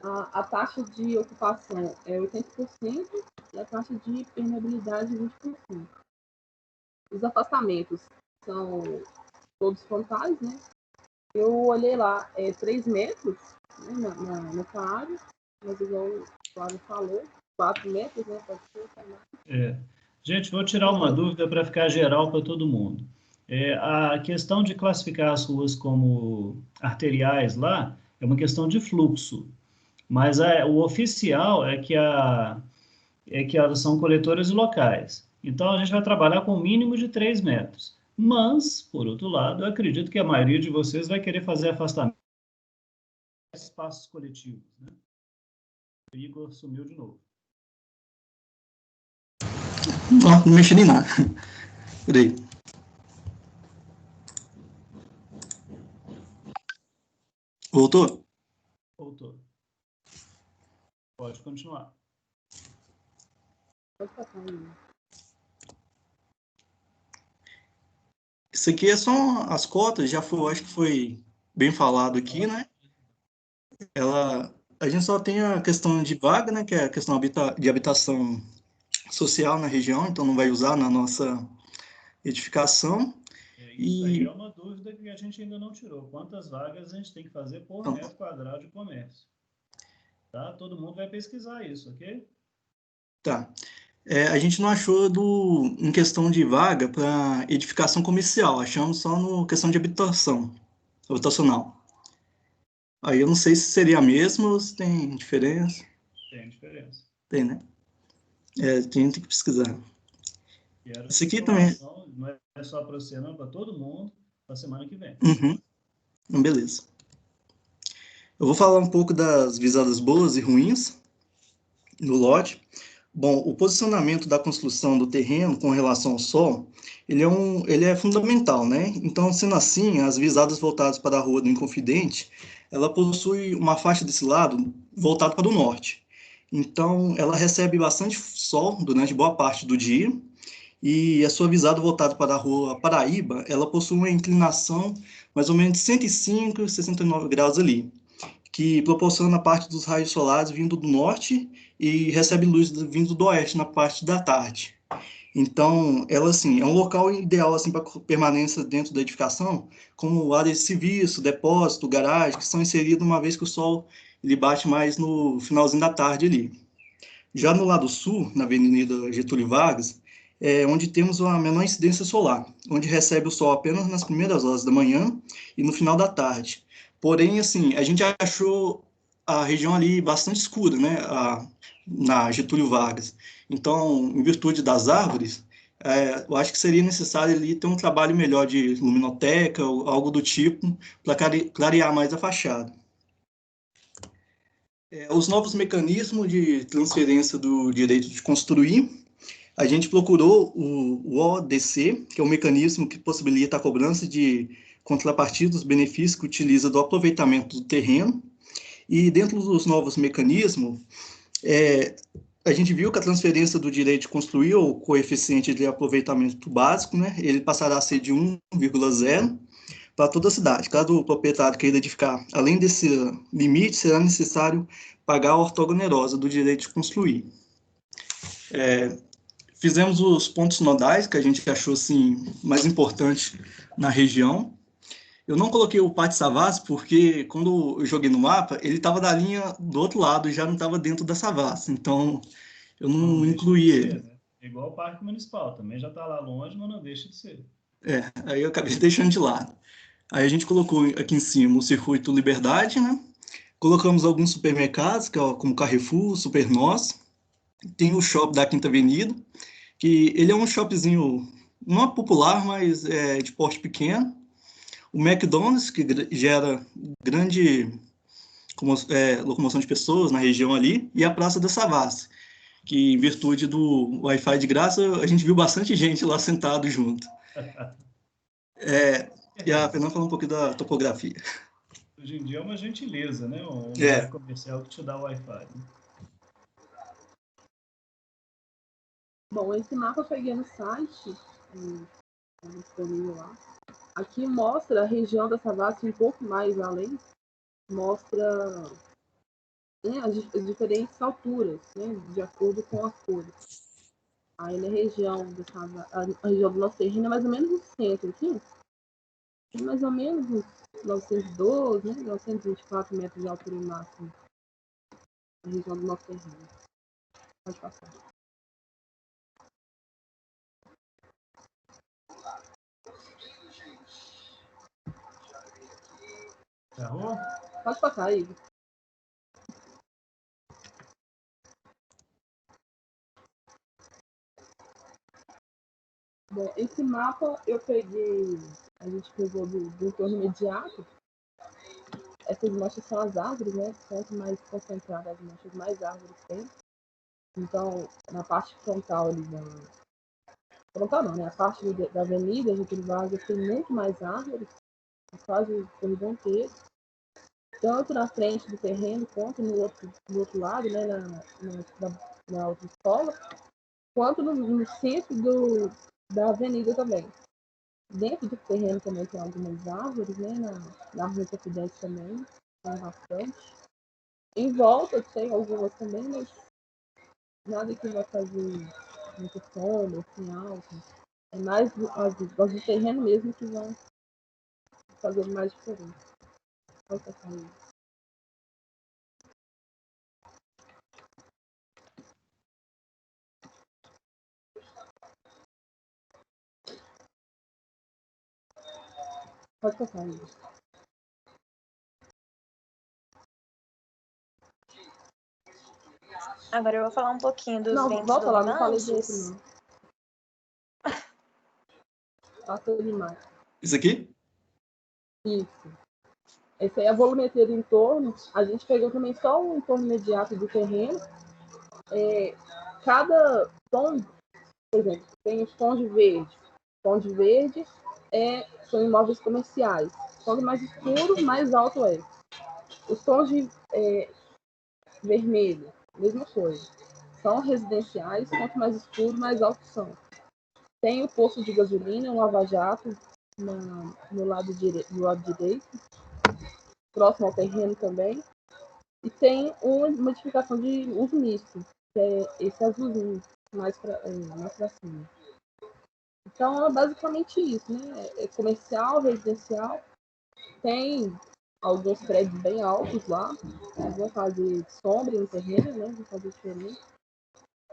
A taxa de ocupação é 80% e a taxa de permeabilidade 20%. Os afastamentos são todos frontais, né? Eu olhei lá, 3 metros, né, nessa área, mas igual o Flávio falou, 4 metros, né? Pode ser, tá mais. Gente, vou tirar uma dúvida para ficar geral para todo mundo. A questão de classificar as ruas como arteriais lá é uma questão de fluxo, mas o oficial é que elas são coletoras locais. Então, a gente vai trabalhar com um mínimo de 3 metros. Mas, por outro lado, eu acredito que a maioria de vocês vai querer fazer afastamento de espaços coletivos, né? O Igor sumiu de novo. Não mexi nem nada. Peraí. Voltou? Voltou. Pode continuar. Pode passar aí. Isso aqui é só as cotas, já foi, acho que foi bem falado aqui, né? A gente só tem a questão de vaga, né? Que é a questão de habitação social na região, então não vai usar na nossa edificação. Isso aí é uma dúvida que a gente ainda não tirou. Quantas vagas a gente tem que fazer por metro quadrado de comércio? Tá? Todo mundo vai pesquisar isso, ok? Tá. A gente não achou em questão de vaga para edificação comercial, achamos só no questão de habitacional. Aí eu não sei se seria a mesma ou se tem diferença. Tem diferença. Tem, né? A gente tem que pesquisar. Esse aqui também não é só para você, não, para todo mundo, para a semana que vem. Uhum. Beleza. Eu vou falar um pouco das visadas boas e ruins no lote. Bom, o posicionamento da construção do terreno com relação ao sol, ele é fundamental, né? Então, sendo assim, as visadas voltadas para a Rua do Inconfidente, ela possui uma faixa desse lado voltada para o norte. Então, ela recebe bastante sol durante boa parte do dia, e a sua visada voltada para a Rua Paraíba, ela possui uma inclinação mais ou menos de 105, 69 graus ali, que proporciona a parte dos raios solares vindo do norte e recebe luz vindo do oeste na parte da tarde. Então, ela, assim, é um local ideal, assim, para permanência dentro da edificação, como área de serviço, depósito, garagem, que são inseridos uma vez que o sol ele bate mais no finalzinho da tarde ali. Já no lado sul, na Avenida Getúlio Vargas, é onde temos a menor incidência solar, onde recebe o sol apenas nas primeiras horas da manhã e no final da tarde. Porém, assim, a gente achou a região ali bastante escura, né, na Getúlio Vargas. Então, em virtude das árvores, eu acho que seria necessário ali ter um trabalho melhor de luminoteca ou algo do tipo para clarear mais a fachada. Os novos mecanismos de transferência do direito de construir, a gente procurou o ODC, que é um mecanismo que possibilita a cobrança de contrapartida dos benefícios que utiliza do aproveitamento do terreno. E dentro dos novos mecanismos, a gente viu que a transferência do direito de construir, ou coeficiente de aproveitamento básico, né, ele passará a ser de 1,0 para toda a cidade. Caso o proprietário queira edificar além desse limite, será necessário pagar a ortogonerosa do direito de construir. Fizemos os pontos nodais, que a gente achou assim, mais importante na região. Eu não coloquei o Pátio Savassi, porque quando eu joguei no mapa, ele estava da linha do outro lado e já não estava dentro da Savassi. Então, eu não incluí ele. Né? Igual o Parque Municipal, também já está lá longe, mas não deixa de ser. Aí eu acabei deixando de lado. Aí a gente colocou aqui em cima o Circuito Liberdade, né? Colocamos alguns supermercados, como Carrefour, Supernós. Tem o shopping da Quinta Avenida, que ele é um shopzinho não é popular, mas é de porte pequeno. O McDonald's, que gera grande locomoção de pessoas na região ali, e a Praça da Savassi, que em virtude do Wi-Fi de graça, a gente viu bastante gente lá sentado junto. E a Fernanda falou um pouquinho da topografia. Hoje em dia é uma gentileza, né? Um comercial que te dá o Wi-Fi. Né? Bom, esse mapa eu peguei no site, disponível lá. Aqui mostra a região da Savassi um pouco mais além, mostra, né, as diferentes alturas, né, de acordo com as cores. Aí na região a região do nosso terreno é mais ou menos no centro aqui, mais ou menos uns 912, né, 924 metros de altura máxima, na região do nosso terreno. Pode passar. Errou? Pode passar, Igor. Bom, esse mapa eu peguei, a gente pegou do entorno imediato. Essas manchas são as árvores, né? Quanto mais concentradas as manchas, mais árvores tem. Então, na parte frontal ali frontal não, né? A parte da avenida Getúlio Vargas tem muito mais árvores, quase o corredor inteiro. Tanto na frente do terreno, quanto no outro lado, né? Na outra escola, quanto no centro da avenida também. Dentro do terreno também tem algumas árvores, né? Na Rua Confidente também, tem bastante. Em volta tem algumas também, mas nada que vai fazer muita sombra, assim, alto. É mais as do terreno mesmo que vão fazer mais diferença. Olha essa aí. Pode passar aí. Agora eu vou falar um pouquinho dos Não, ventos volta lá, não falei dominantes. disso não. Passa demais. Isso aqui? Isso. Essa aí é a volumetria do entorno. A gente pegou também só o entorno imediato do terreno. Cada tom, por exemplo, tem os tons de verde. Tom de verde são imóveis comerciais. Quanto mais escuro, mais alto é. Os tons de vermelho, mesma coisa. São residenciais, quanto mais escuro, mais altos são. Tem o posto de gasolina, um lava-jato no lado direito, próximo ao terreno também. E tem uma modificação de uso misto, que é esse azulzinho, mais para cima. Então, é basicamente isso, né? É comercial, residencial. Tem alguns prédios bem altos lá, que vão fazer sombra no terreno, né? Vão fazer diferente.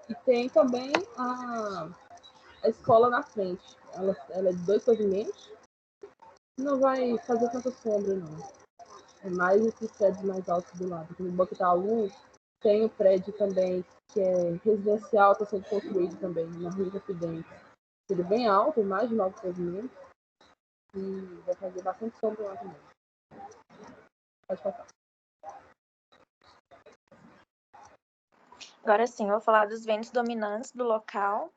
E tem também a escola na frente. Ela é de 2 pavimentos. Não vai fazer tanta sombra, não. É mais esses prédios mais altos do lado. No Boquitaú tem o prédio também, que é residencial, está sendo construído também, na Rua Confidente. Ele é bem alto, mais de 9 pavimentos. E vai fazer bastante sombra lá também. Pode passar. Agora sim, eu vou falar dos ventos dominantes do local.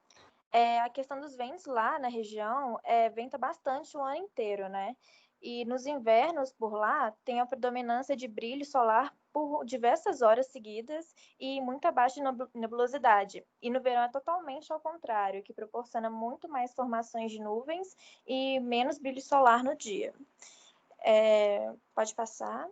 A questão dos ventos lá na região venta bastante o ano inteiro, né? E nos invernos por lá tem a predominância de brilho solar por diversas horas seguidas e muita baixa nebulosidade. E no verão é totalmente ao contrário, que proporciona muito mais formações de nuvens e menos brilho solar no dia. Pode passar.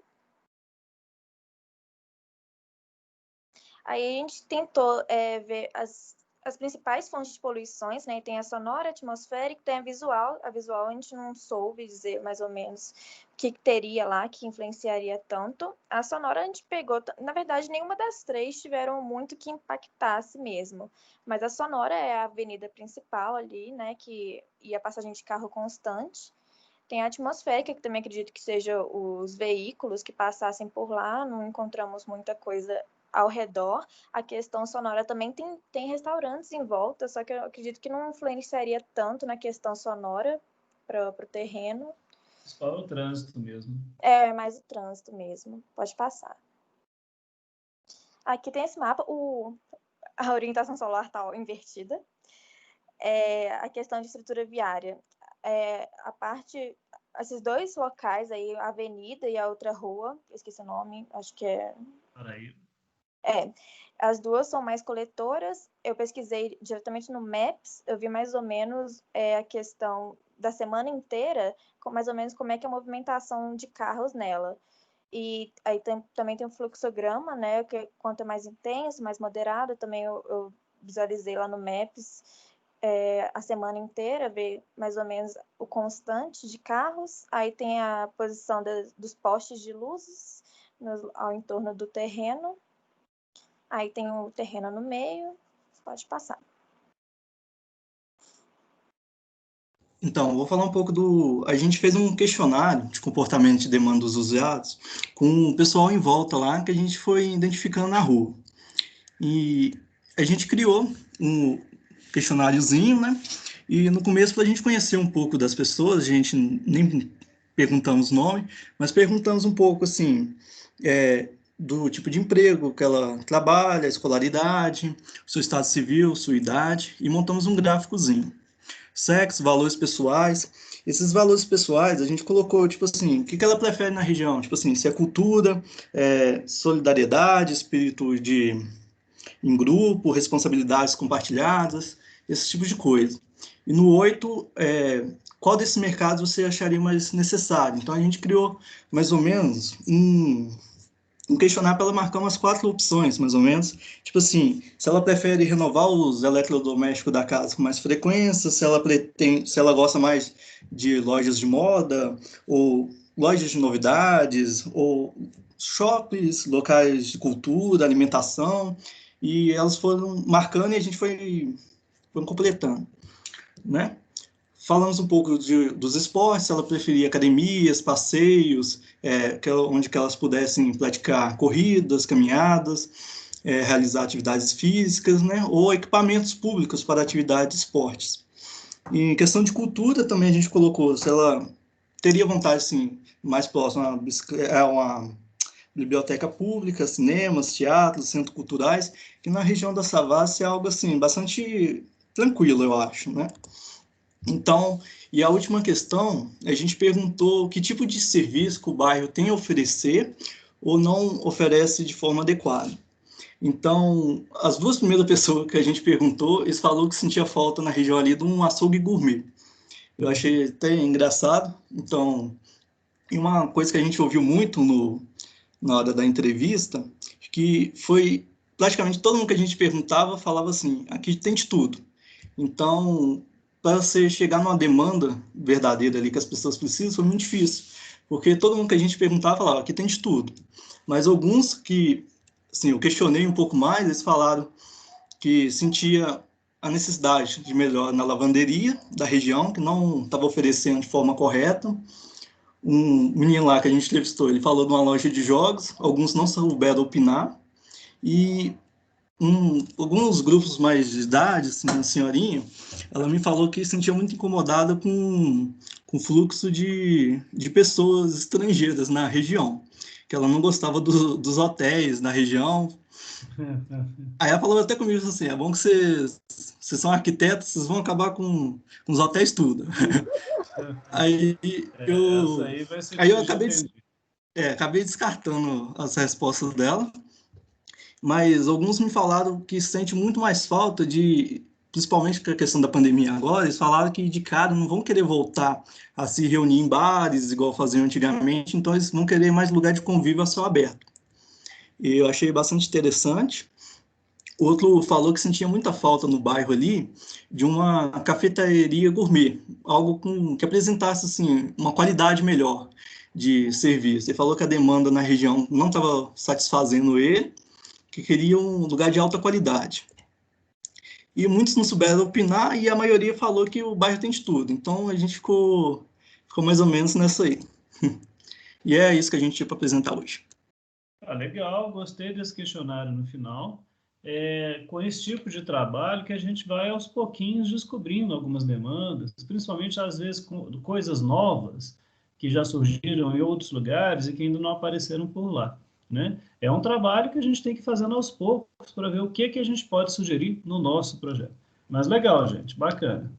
Aí a gente tentou ver as principais fontes de poluições, né? Tem a sonora, a atmosférica, tem a visual. A visual a gente não soube dizer mais ou menos o que teria lá que influenciaria tanto. A sonora a gente pegou, na verdade, nenhuma das três tiveram muito que impactasse mesmo. Mas a sonora é a avenida principal ali, né? Que ia passagem de carro constante. Tem a atmosférica, que também acredito que seja os veículos que passassem por lá, não encontramos muita coisa ao redor. A questão sonora também tem restaurantes em volta, só que eu acredito que não influenciaria tanto na questão sonora para o terreno. Só o trânsito mesmo. É mais o trânsito mesmo. Pode passar. Aqui tem esse mapa, a orientação solar está invertida. A questão de estrutura viária. esses dois locais aí, a avenida e a outra rua, eu esqueci o nome, acho que é... Paraíba. As duas são mais coletoras. Eu pesquisei diretamente no Maps, eu vi mais ou menos a questão da semana inteira, mais ou menos como é que é a movimentação de carros nela. E aí também tem um fluxograma, né? Que quanto é mais intenso, mais moderado, também eu visualizei lá no Maps a semana inteira, ver mais ou menos o constante de carros. Aí tem a posição dos postes de luzes ao entorno do terreno. Aí tem o terreno no meio, pode passar. Então, vou falar um pouco A gente fez um questionário de comportamento e demanda dos usuários com o pessoal em volta lá, que a gente foi identificando na rua. E a gente criou um questionáriozinho, né? E no começo, para a gente conhecer um pouco das pessoas, a gente nem perguntamos nome, mas perguntamos um pouco, assim, do tipo de emprego que ela trabalha, a escolaridade, o seu estado civil, sua idade, e montamos um gráficozinho. Sexo, valores pessoais. Esses valores pessoais, a gente colocou, tipo assim, o que ela prefere na região? Tipo assim, se é cultura, solidariedade, espírito em grupo, responsabilidades compartilhadas, esse tipo de coisa. E no 8, qual desses mercados você acharia mais necessário? Então, a gente criou mais ou menos um questionário para ela marcar umas 4 opções, mais ou menos. Tipo assim, se ela prefere renovar os eletrodomésticos da casa com mais frequência, se ela gosta mais de lojas de moda, ou lojas de novidades, ou shoppings, locais de cultura, alimentação, e elas foram marcando e a gente foi completando, né? Falamos um pouco dos esportes, se ela preferia academias, passeios, onde que elas pudessem praticar corridas, caminhadas, realizar atividades físicas, né, ou equipamentos públicos para atividades de esportes. E em questão de cultura também a gente colocou se ela teria vontade, assim, mais próxima a uma biblioteca pública, cinemas, teatros, centros culturais, que na região da Savassi é algo assim bastante tranquilo, eu acho, né? Então, e a última questão, a gente perguntou que tipo de serviço que o bairro tem a oferecer ou não oferece de forma adequada. Então, as 2 primeiras pessoas que a gente perguntou, eles falaram que sentia falta na região ali de um açougue gourmet. Eu achei até engraçado. Então, e uma coisa que a gente ouviu muito na hora da entrevista, que foi praticamente todo mundo que a gente perguntava falava assim, aqui tem de tudo. Então, para você chegar numa demanda verdadeira ali que as pessoas precisam, foi muito difícil, porque todo mundo que a gente perguntava falava, aqui tem de tudo. Mas alguns que, assim, eu questionei um pouco mais, eles falaram que sentia a necessidade de melhor na lavanderia da região, que não estava oferecendo de forma correta. Um menino lá que a gente entrevistou, ele falou de uma loja de jogos, alguns não souberam opinar, e alguns grupos mais de idade, assim, a senhorinha, ela me falou que se sentia muito incomodada com o fluxo de pessoas estrangeiras na região, que ela não gostava dos hotéis na região. Aí ela falou até comigo assim, é bom que vocês são arquitetos, vocês vão acabar com os hotéis tudo. Aí eu acabei descartando as respostas dela, mas alguns me falaram que sente muito mais falta principalmente com a questão da pandemia agora, eles falaram que de cara não vão querer voltar a se reunir em bares, igual faziam antigamente, então eles vão querer mais lugar de convívio a céu aberto. E eu achei bastante interessante. Outro falou que sentia muita falta no bairro ali de uma cafeteria gourmet, algo que apresentasse assim, uma qualidade melhor de serviço. Ele falou que a demanda na região não estava satisfazendo ele, que queria um lugar de alta qualidade. E muitos não souberam opinar e a maioria falou que o bairro tem de tudo. Então a gente ficou mais ou menos nessa aí. E é isso que a gente tinha para apresentar hoje. Legal, gostei desse questionário no final. Com esse tipo de trabalho que a gente vai aos pouquinhos descobrindo algumas demandas, principalmente às vezes com coisas novas que já surgiram em outros lugares e que ainda não apareceram por lá, né? É um trabalho que a gente tem que ir fazendo aos poucos para ver o que a gente pode sugerir no nosso projeto. Mas legal, gente, bacana.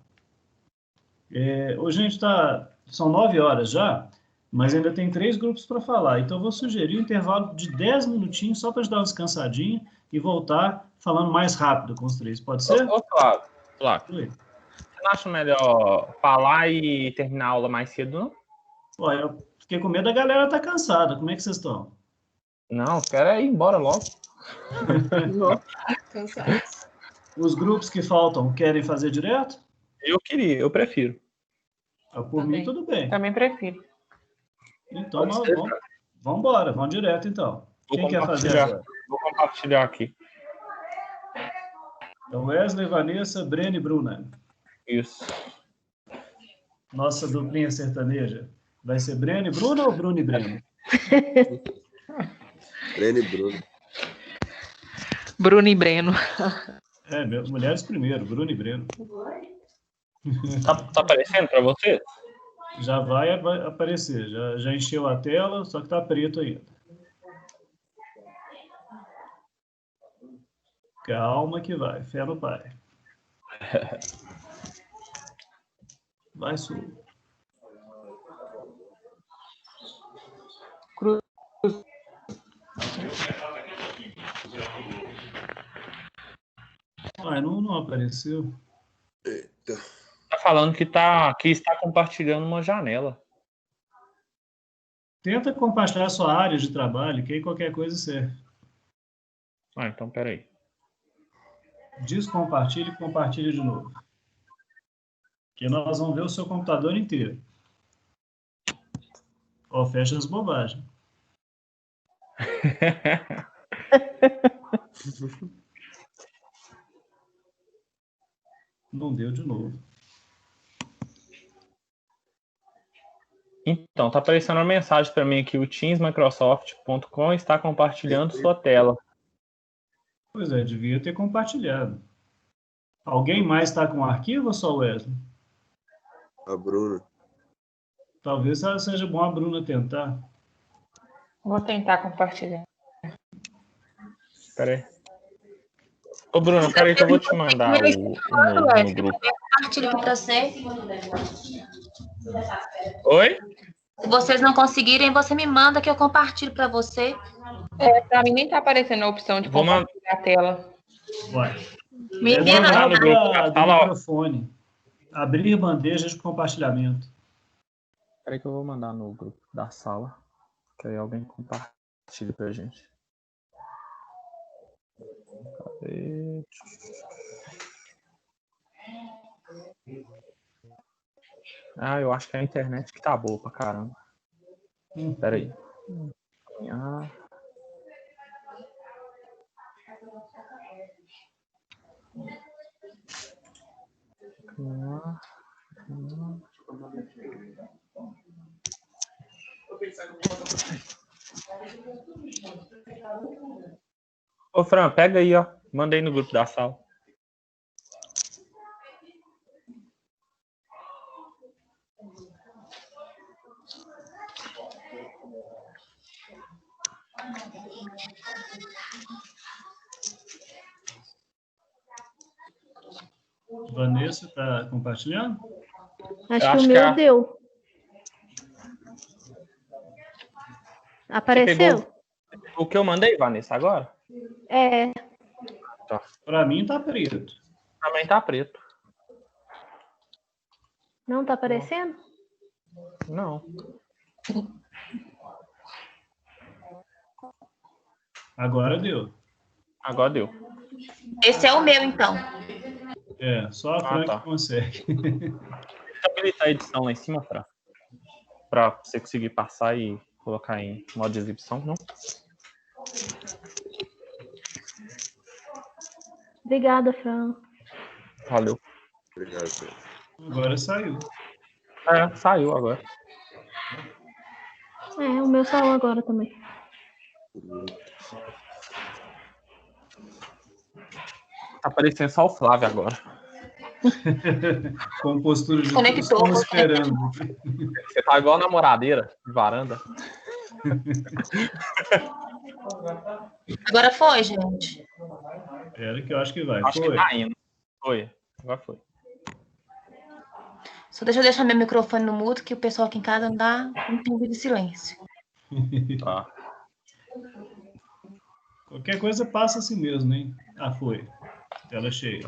Hoje a gente está São 9 horas já, mas ainda tem 3 grupos para falar. Então, eu vou sugerir um intervalo de 10 minutinhos só para dar uma descansadinha e voltar falando mais rápido com os 3. Pode ser? Flávio, Oi. você não acha melhor falar e terminar a aula mais cedo, não? Ó, eu fiquei com medo da galera tá cansada. Como é que vocês estão? Não, quero ir embora logo. Cansado. Os grupos que faltam querem fazer direto? Eu prefiro. Por mim, tudo bem. Também prefiro. Então, vamos embora. Vamos direto, então. Quem quer fazer agora? Vou compartilhar aqui. Então, Wesley, Vanessa, Breno e Bruna. Isso. Nossa duplinha sertaneja. Vai ser Breno e Bruna ou Bruno e Breno? Breno e Bruno. Bruno e Breno. Mulheres primeiro, Bruno e Breno. Tá aparecendo para você? Já vai aparecer. Já encheu a tela, só que tá preto ainda. Calma que vai. Fé no pai. Vai, Sul. Não apareceu. Eita. Tá falando que está compartilhando uma janela. Tenta compartilhar a sua área de trabalho, que aí qualquer coisa serve. Então peraí. Descompartilhe e compartilhe de novo. Que nós vamos ver o seu computador inteiro. Fecha as bobagens. Não deu de novo. Então, tá aparecendo uma mensagem para mim aqui. O teamsmicrosoft.com está compartilhando sua tela. Pois é, devia ter compartilhado. Alguém mais está com o arquivo ou só o Wesley? A Bruna. Talvez seja bom a Bruna tentar. Vou tentar compartilhar. Peraí. Ô, Bruno, peraí que eu vou te mandar no grupo. Compartilho para você. Oi? Se vocês não conseguirem, você me manda que eu compartilho para você. Para mim nem tá aparecendo a opção de compartilhar a tela. Vai. Me envia na do microfone. Abrir bandeja de compartilhamento. Peraí que eu vou mandar no grupo da sala. Que aí alguém compartilha pra gente. Cadê? Eu acho que é a internet que tá boa pra caramba. Peraí. Ô, Fran, pega aí, ó. Mandei no grupo da sala. Vanessa está compartilhando? Acho que o meu deu. Apareceu? O que eu mandei, Vanessa, agora? É. Tá. Para mim tá preto. Também tá preto. Não tá aparecendo? Não. Agora deu. Agora deu. Esse é o meu, então. Só a Fran que consegue. Habilitar a edição lá em cima, Fran. Pra você conseguir passar e colocar em modo de exibição, não? Obrigada, Fran. Valeu. Obrigado, Fran. Agora saiu. Saiu agora. O meu saiu agora também. Tá aparecendo só o Flávio agora. Com postura de Conectou. Estamos esperando. Você tá igual a namoradeira de varanda. Agora foi, gente. Era que eu acho que vai. Acho que tá indo. Foi. Agora foi. Só deixa eu deixar meu microfone no mudo, que o pessoal aqui em casa não dá um pingo de silêncio. Tá. Qualquer coisa passa assim mesmo, hein? Ah, foi. Tela cheia.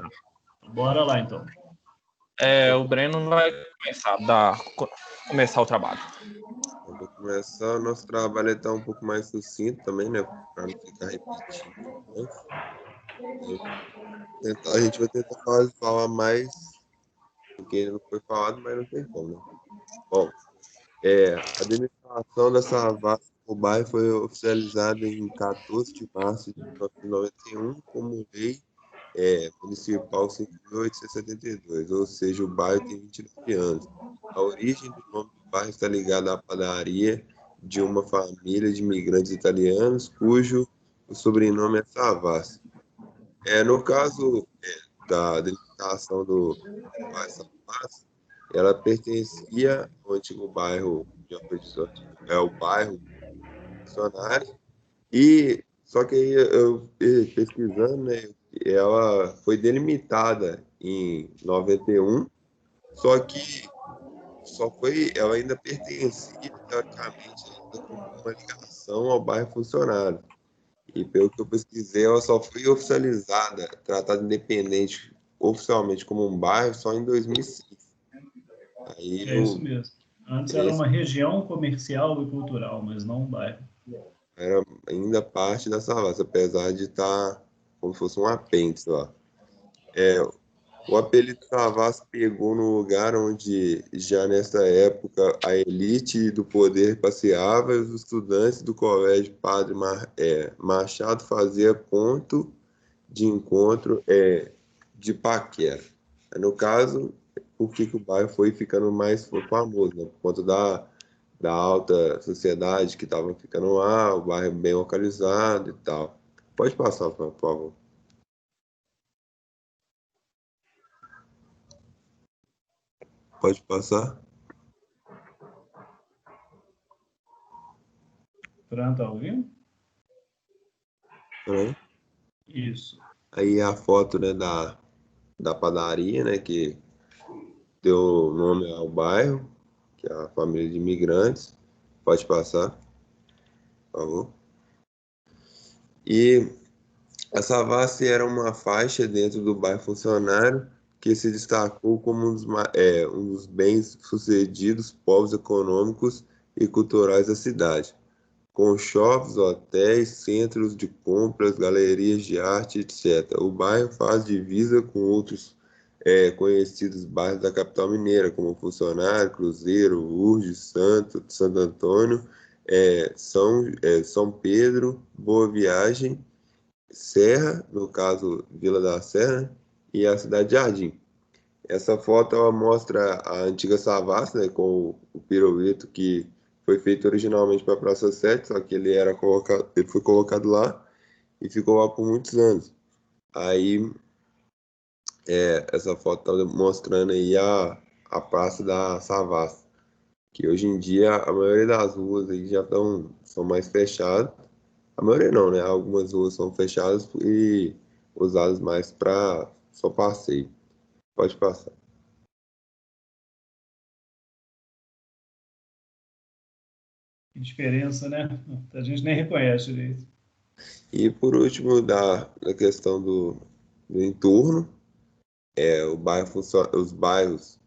Bora lá, então. O Breno vai começar o trabalho. Eu vou começar. O nosso trabalho está um pouco mais sucinto também, né? Para não ficar repetindo. A gente vai tentar falar mais do que não foi falado, mas não tem como, né? Bom, a administração da Savassi no bairro foi oficializada em 14 de março de 1991 como lei municipal 5.872, ou seja, o bairro tem 29 anos. A origem do nome do bairro está ligada à padaria de uma família de imigrantes italianos, cujo o sobrenome é Savassi. No caso da delimitação do bairro Savassi, ela pertencia ao antigo bairro de Alfredo, o bairro Funcionário, e só que aí eu pesquisando, né, ela foi delimitada em 91, só que ela ainda pertencia, teoricamente, ainda com uma ligação ao bairro Funcionário. E pelo que eu pesquisei, ela só foi oficializada, tratada independente, oficialmente como um bairro, só em 2006. Aí Isso mesmo. Antes era uma região comercial e cultural, mas não um bairro. Era ainda parte da Savassi, apesar de estar como se fosse um apêndice lá. O apelido Savassi pegou no lugar onde, já nessa época, a elite do poder passeava e os estudantes do colégio Padre Machado faziam ponto de encontro de paquera. No caso, por que o bairro foi ficando mais famoso? Né? Por conta da alta sociedade que estava ficando lá, o bairro bem localizado e tal. Pode passar, por favor. Pode passar. Fran, tá ouvindo? Isso. Aí a foto, né, da padaria, né, que deu nome ao bairro, que é a família de imigrantes. Pode passar, por favor. E a Savassi era uma faixa dentro do bairro Funcionário que se destacou como um dos bem-sucedidos polos econômicos e culturais da cidade, com shoppings, hotéis, centros de compras, galerias de arte, etc. O bairro faz divisa com outros conhecidos bairros da capital mineira, como Funcionário, Cruzeiro, Lourdes, Santo Antônio, São Pedro, Boa Viagem, Serra, no caso Vila da Serra, e a cidade de Jardim. Essa foto ela mostra a antiga Savassi, né, com o pirulito que foi feito originalmente para a Praça 7, só que ele foi colocado lá e ficou lá por muitos anos. Aí essa foto está mostrando aí a Praça da Savassi, que hoje em dia a maioria das ruas aí já são mais fechadas. A maioria não, né? Algumas ruas são fechadas e usadas mais para só passeio. Pode passar. Que diferença, né? A gente nem reconhece direito. E por último, da questão do entorno, os bairros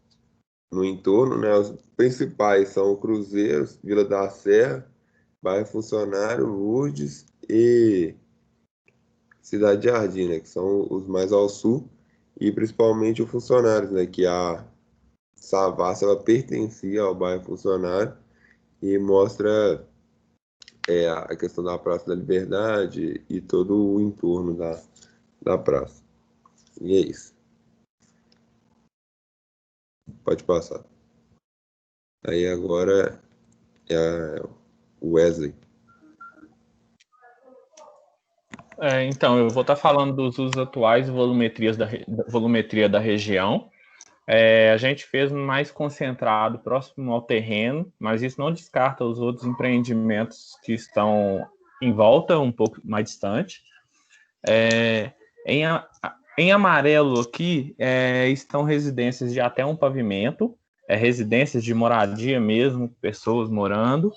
no entorno, né? Os principais são o Cruzeiro, Vila da Serra, Bairro Funcionário, Lourdes e Cidade de Jardim, né? Que são os mais ao sul, e principalmente o Funcionário, né? Que a Savassi ela pertencia ao bairro Funcionário e mostra a questão da Praça da Liberdade e todo o entorno da praça. E é isso. Pode passar. Aí agora o Wesley. Então, eu vou estar falando dos usos atuais e volumetria da região. A gente fez mais concentrado, próximo ao terreno, mas isso não descarta os outros empreendimentos que estão em volta, um pouco mais distante. Em amarelo aqui estão residências de até um pavimento, residências de moradia mesmo, pessoas morando.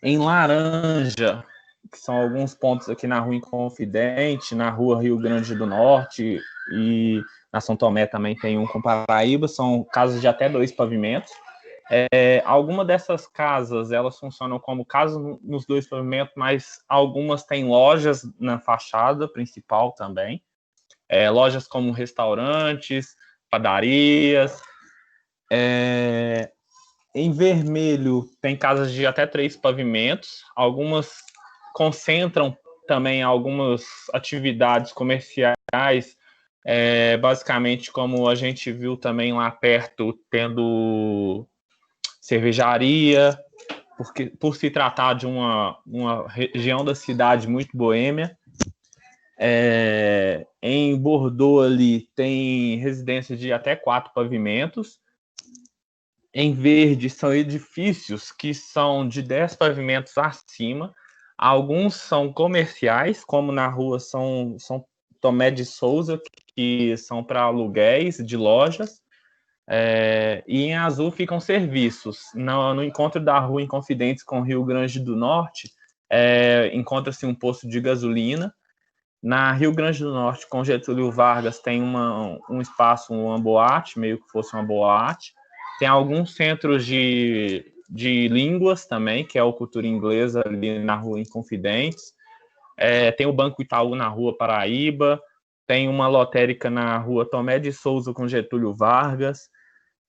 Em Laranja, que são alguns pontos aqui na Rua Inconfidente, na Rua Rio Grande do Norte e na São Tomé também tem um com Paraíba, são casas de até 2 pavimentos. Algumas dessas casas, elas funcionam como casas nos 2 pavimentos, mas algumas têm lojas na fachada principal também. Lojas como restaurantes, padarias. Em Vermelho, tem casas de até 3 pavimentos. Algumas concentram também algumas atividades comerciais, basicamente como a gente viu também lá perto, tendo cervejaria, porque, por se tratar de uma região da cidade muito boêmia. Em Bordeaux ali tem residências de até 4 pavimentos. Em Verde são edifícios que são de 10 pavimentos acima. Alguns são comerciais, como na rua São Tomé de Souza, que são para aluguéis de lojas. E em azul ficam serviços. No encontro da Rua Inconfidentes com Rio Grande do Norte, encontra-se um posto de gasolina. Na Rio Grande do Norte, com Getúlio Vargas, tem um espaço, uma boate, meio que fosse uma boate. Tem alguns centros de línguas também, que é o Cultura Inglesa, ali na Rua Inconfidentes. Tem o Banco Itaú na Rua Paraíba. Tem uma lotérica na Rua Tomé de Souza com Getúlio Vargas.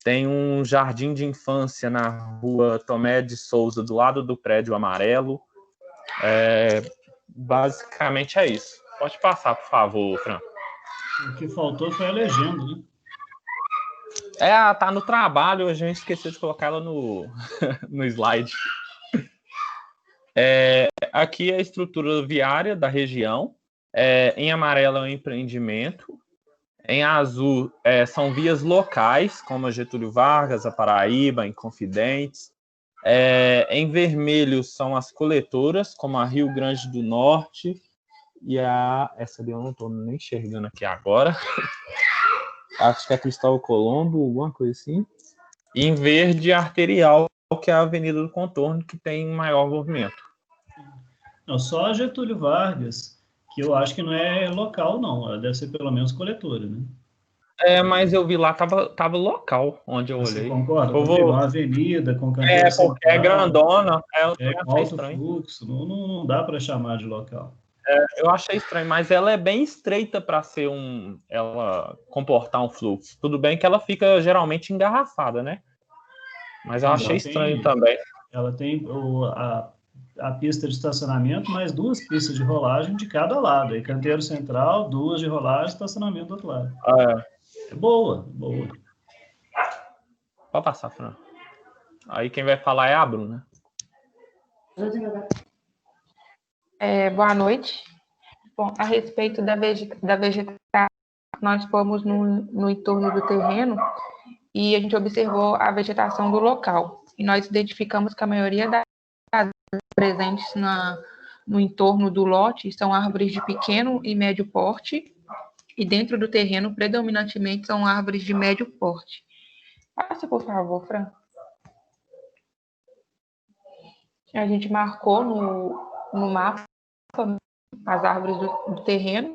Tem um jardim de infância na Rua Tomé de Souza, do lado do Prédio Amarelo. Basicamente é isso. Pode passar, por favor, Fran. O que faltou foi a legenda, né? Tá no trabalho, a gente esqueceu de colocar ela no slide. Aqui é a estrutura viária da região. Em amarelo é o empreendimento. Em azul são vias locais, como a Getúlio Vargas, a Paraíba, Inconfidentes. Em vermelho são as coletoras, como a Rio Grande do Norte e essa ali eu não estou nem enxergando aqui agora. Acho que é Cristóvão Colombo, alguma coisa assim. E em verde, a Arterial, que é a Avenida do Contorno, que tem maior movimento. Não, só a Getúlio Vargas, que eu acho que não é local, não. Ela deve ser pelo menos coletora, né? Mas eu vi lá, tava local, onde eu olhei. Você concorda? Porque uma avenida com canteiro central, porque é grandona. Com alto fluxo, não dá para chamar de local. Eu achei estranho, mas ela é bem estreita para ser ela comportar um fluxo. Tudo bem que ela fica geralmente engarrafada, né? Mas eu achei estranho também. Ela tem a pista de estacionamento, mais 2 pistas de rolagem de cada lado. Aí canteiro central, 2 de rolagem, estacionamento do outro lado. É boa. Pode passar, Fran. Aí quem vai falar é a Bruna. Boa noite. Bom, a respeito da vegetação, nós fomos no entorno do terreno e a gente observou a vegetação do local. E nós identificamos que a maioria das árvores presentes no entorno do lote são árvores de pequeno e médio porte, e dentro do terreno, predominantemente, são árvores de médio porte. Passa, por favor, Fran. A gente marcou no mapa as árvores do terreno.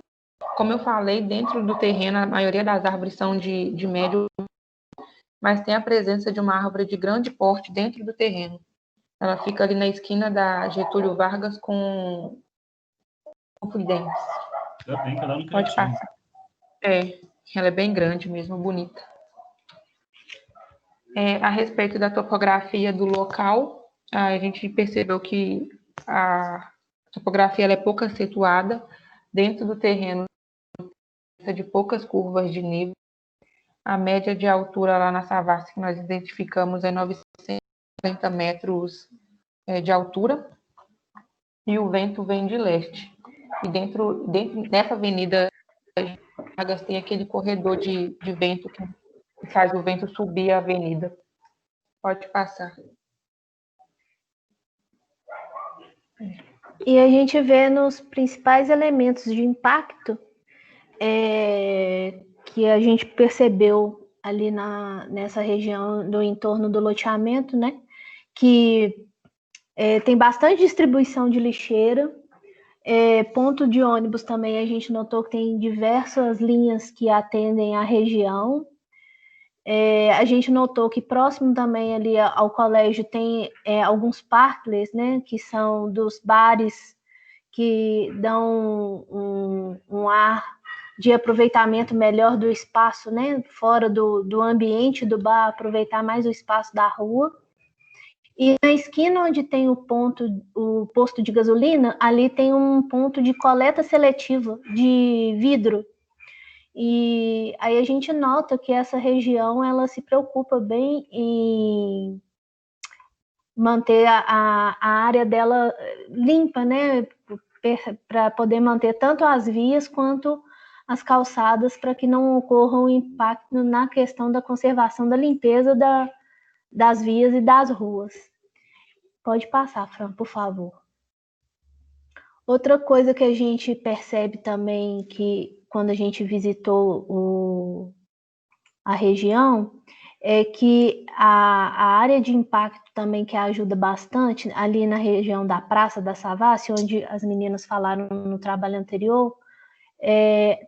Como eu falei, dentro do terreno, a maioria das árvores são de médio, mas tem a presença de uma árvore de grande porte dentro do terreno. Ela fica ali na esquina da Getúlio Vargas com Inconfidentes. Pode passar. Ela é bem grande mesmo, bonita. A respeito da topografia do local, a gente percebeu que a topografia ela é pouco acentuada. Dentro do terreno, de poucas curvas de nível. A média de altura lá na Savassi que nós identificamos é 950 metros de altura, e o vento vem de leste. E dentro dessa avenida Vargas tem aquele corredor de vento que faz o vento subir a avenida. Pode passar. E a gente vê nos principais elementos de impacto que a gente percebeu ali nessa região do entorno do loteamento, né? Que tem bastante distribuição de lixeira. Ponto de ônibus também a gente notou que tem diversas linhas que atendem a região. A gente notou que próximo também ali ao colégio tem alguns parklets, né? Que são dos bares que dão um ar de aproveitamento melhor do espaço, né? Fora do ambiente do bar, aproveitar mais o espaço da rua. E na esquina onde tem o posto de gasolina, ali tem um ponto de coleta seletiva de vidro. E aí a gente nota que essa região ela se preocupa bem em manter a área dela limpa, né? Para poder manter tanto as vias quanto as calçadas, para que não ocorra um impacto na questão da conservação da limpeza das vias e das ruas. Pode passar, Fran, por favor. Outra coisa que a gente percebe também, que quando a gente visitou a região, é que a área de impacto também que ajuda bastante, ali na região da Praça da Savassi, onde as meninas falaram no trabalho anterior,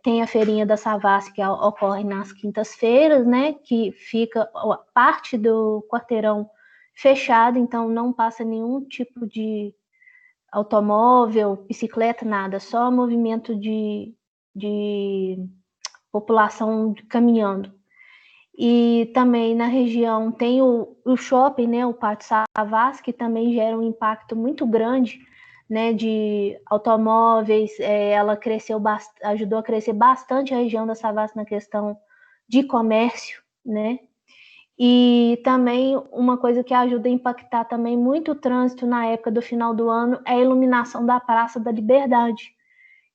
tem a feirinha da Savassi que ocorre nas quintas-feiras, né, que fica parte do quarteirão fechado, então não passa nenhum tipo de automóvel, bicicleta, nada, só movimento de população caminhando. E também na região tem o shopping, né, o Pátio Savassi, que também gera um impacto muito grande, né, de automóveis. Ela ajudou a crescer bastante a região da Savassi na questão de comércio, né? E também uma coisa que ajuda a impactar também muito o trânsito na época do final do ano é a iluminação da Praça da Liberdade,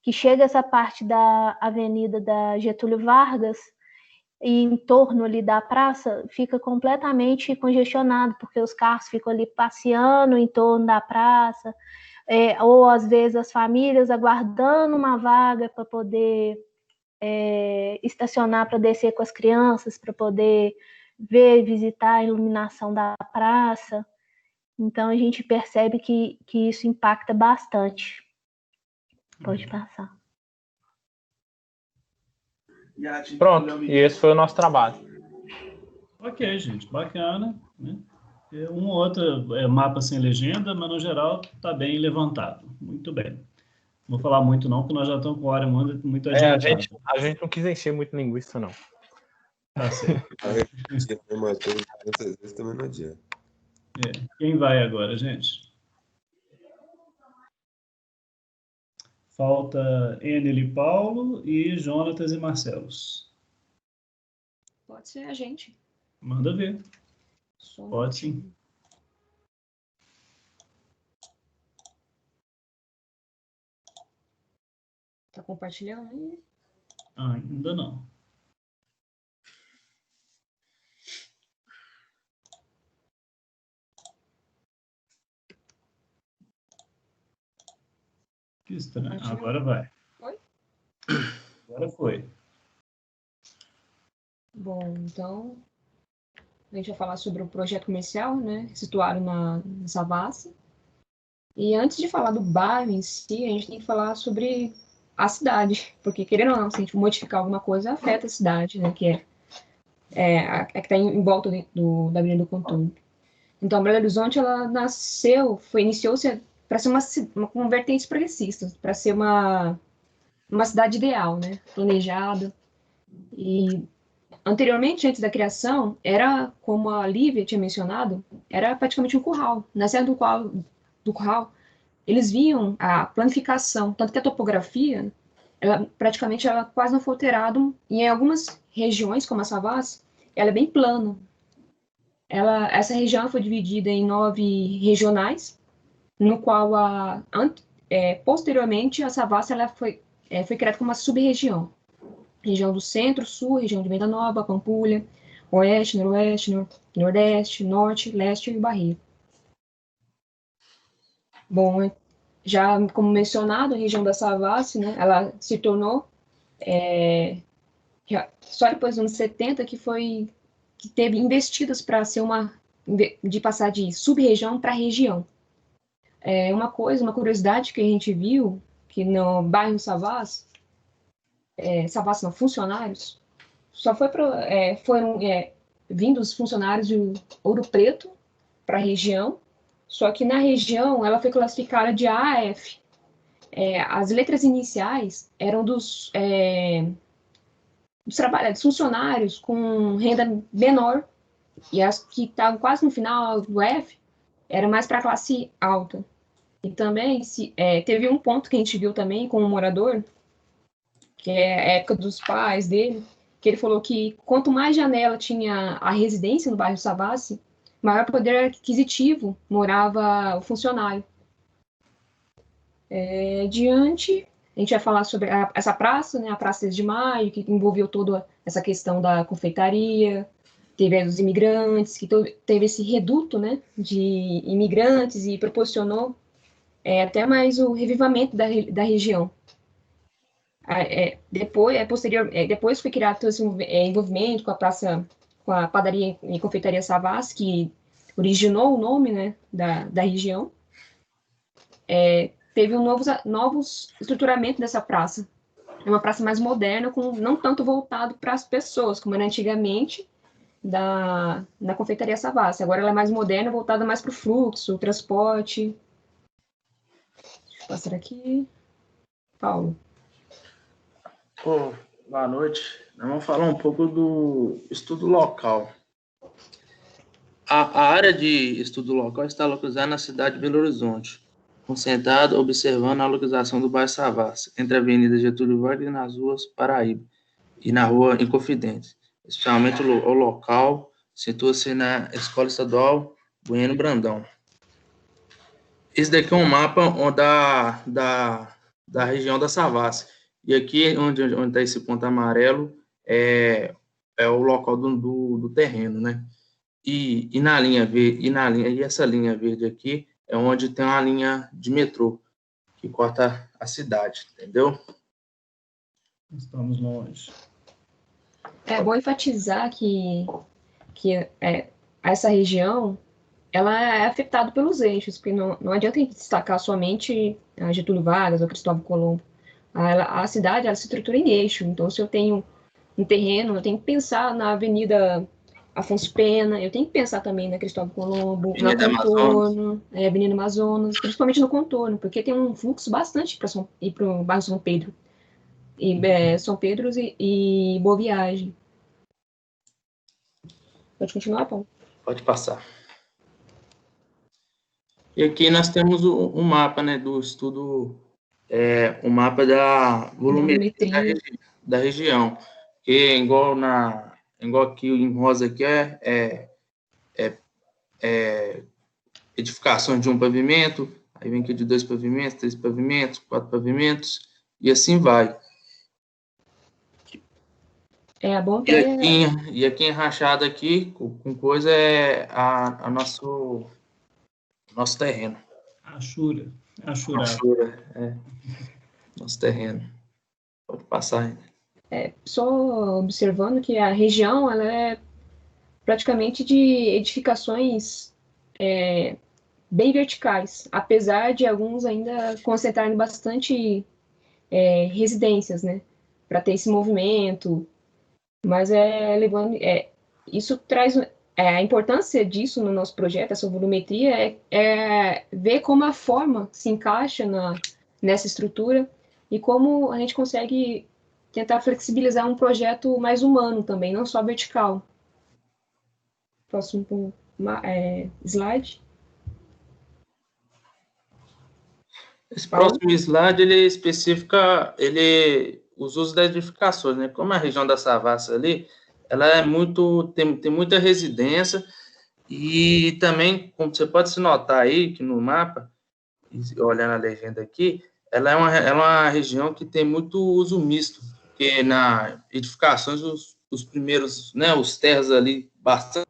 que chega essa parte da Avenida da Getúlio Vargas e em torno ali da praça fica completamente congestionado, porque os carros ficam ali passeando em torno da praça, ou às vezes as famílias aguardando uma vaga para poder estacionar para descer com as crianças, para poder ver, visitar a iluminação da praça. Então a gente percebe que isso impacta bastante. Pode passar. Pronto, e esse foi o nosso trabalho. Ok, gente, bacana, né? Um ou outro mapa sem legenda, mas no geral está bem levantado. Muito bem. Não vou falar muito não, porque nós já estamos com a hora muito adiantada. A gente não quis encher muito linguiça, não. Tá certo. Muitas vezes também não adianta. Quem vai agora, gente? Falta Eneli Paulo e Jonatas e Marcelos. Pode ser a gente. Manda ver. Pode sim. Tá compartilhando aí? Ainda não. Que estranho. Agora vai. Foi? Agora foi. Bom, então a gente vai falar sobre o projeto comercial, né, situado na Savassi. E antes de falar do bairro em si, a gente tem que falar sobre a cidade, porque querendo ou não, se a gente modificar alguma coisa, afeta a cidade, né, que que está em volta da Avenida do Contorno. Então, Belo Horizonte, ela iniciou-se para ser com vertentes progressistas, para ser uma cidade ideal, né, planejada. E anteriormente, antes da criação, era, como a Lívia tinha mencionado, era praticamente um curral. Na cena do curral, eles viam a planificação, tanto que a topografia, ela quase não foi alterada. E em algumas regiões, como a Savassi, ela é bem plana. Essa região foi dividida em 9 regionais, no qual, posteriormente, a Savassi ela foi criada como uma sub-região. Região do Centro, Sul, região de Venda Nova, Pampulha, Oeste, Noroeste, Nordeste, Norte, Leste e Barreiro. Bom, já como mencionado, a região da Savassi, né, ela se tornou só depois dos anos 70 que teve investidas para ser de passar de sub-região para região. Uma curiosidade que a gente viu, que no bairro Savassi, Savassi não, funcionários, foram vindos funcionários de Ouro Preto para a região, só que na região ela foi classificada de A a F. As letras iniciais eram dos funcionários com renda menor, e as que estavam quase no final do F era mais para a classe alta. E também teve um ponto que a gente viu também com um morador, que é a época dos pais dele, que ele falou que quanto mais janela tinha a residência no bairro Savassi, maior poder aquisitivo morava o funcionário. Adiante, a gente vai falar sobre essa praça, né, a Praça 6 de Maio, que envolveu toda essa questão da confeitaria, teve os imigrantes, que teve esse reduto, né, de imigrantes e proporcionou até mais o revivamento da região. Depois foi criado todo esse envolvimento com a padaria e confeitaria Savassi, que originou o nome, né, da região. Teve um novos estruturamento dessa praça. É uma praça mais moderna, não tanto voltado para as pessoas, como era antigamente na confeitaria Savassi. Agora ela é mais moderna, voltada mais para o fluxo, o transporte. Deixa eu passar aqui. Paulo. Boa noite. Nós vamos falar um pouco do estudo local. A área de estudo local está localizada na cidade de Belo Horizonte, concentrado observando a localização do bairro Savassi, entre a Avenida Getúlio Vargas e nas ruas Paraíba, e na rua Inconfidentes. Especialmente o local situa-se na Escola Estadual Bueno Brandão. Esse daqui é um mapa da região da Savassi. E aqui, onde está esse ponto amarelo, é o local do terreno, né? E na linha verde, e essa linha verde aqui é onde tem uma linha de metrô que corta a cidade, entendeu? Estamos longe. É bom enfatizar que essa região ela é afetada pelos eixos, porque não adianta a gente destacar somente a Getúlio Vargas ou Cristóvão Colombo. A cidade ela se estrutura em eixo, então se eu tenho um terreno, eu tenho que pensar na Avenida Afonso Pena, eu tenho que pensar também na Cristóvão Colombo, no contorno, Avenida Amazonas, principalmente no contorno, porque tem um fluxo bastante para o bairro São Pedro, São Pedro e Boa Viagem. Pode continuar, Paulo? Pode passar. E aqui nós temos o mapa, né, do estudo, o mapa da volumetria da região, que igual aqui em rosa aqui edificações de um pavimento, aí vem aqui de 2 pavimentos, 3 pavimentos, 4 pavimentos, e assim vai. Bom que e aqui enrachado aqui, com coisa, nosso terreno. Achura. Nosso terreno. Pode passar ainda. Só observando que a região ela é praticamente de edificações bem verticais, apesar de alguns ainda concentrarem bastante residências, né, para ter esse movimento, mas isso traz a importância disso no nosso projeto, essa volumetria, é ver como a forma se encaixa nessa estrutura e como a gente consegue tentar flexibilizar um projeto mais humano também, não só vertical. Próximo slide. Esse próximo slide, ele especifica os usos das edificações, né? Como a região da Savassi ali, ela tem muita residência e também, como você pode se notar aí, que no mapa, olhando a legenda aqui, ela é uma região que tem muito uso misto, porque na edificações, os primeiros, né, os terras ali, bastante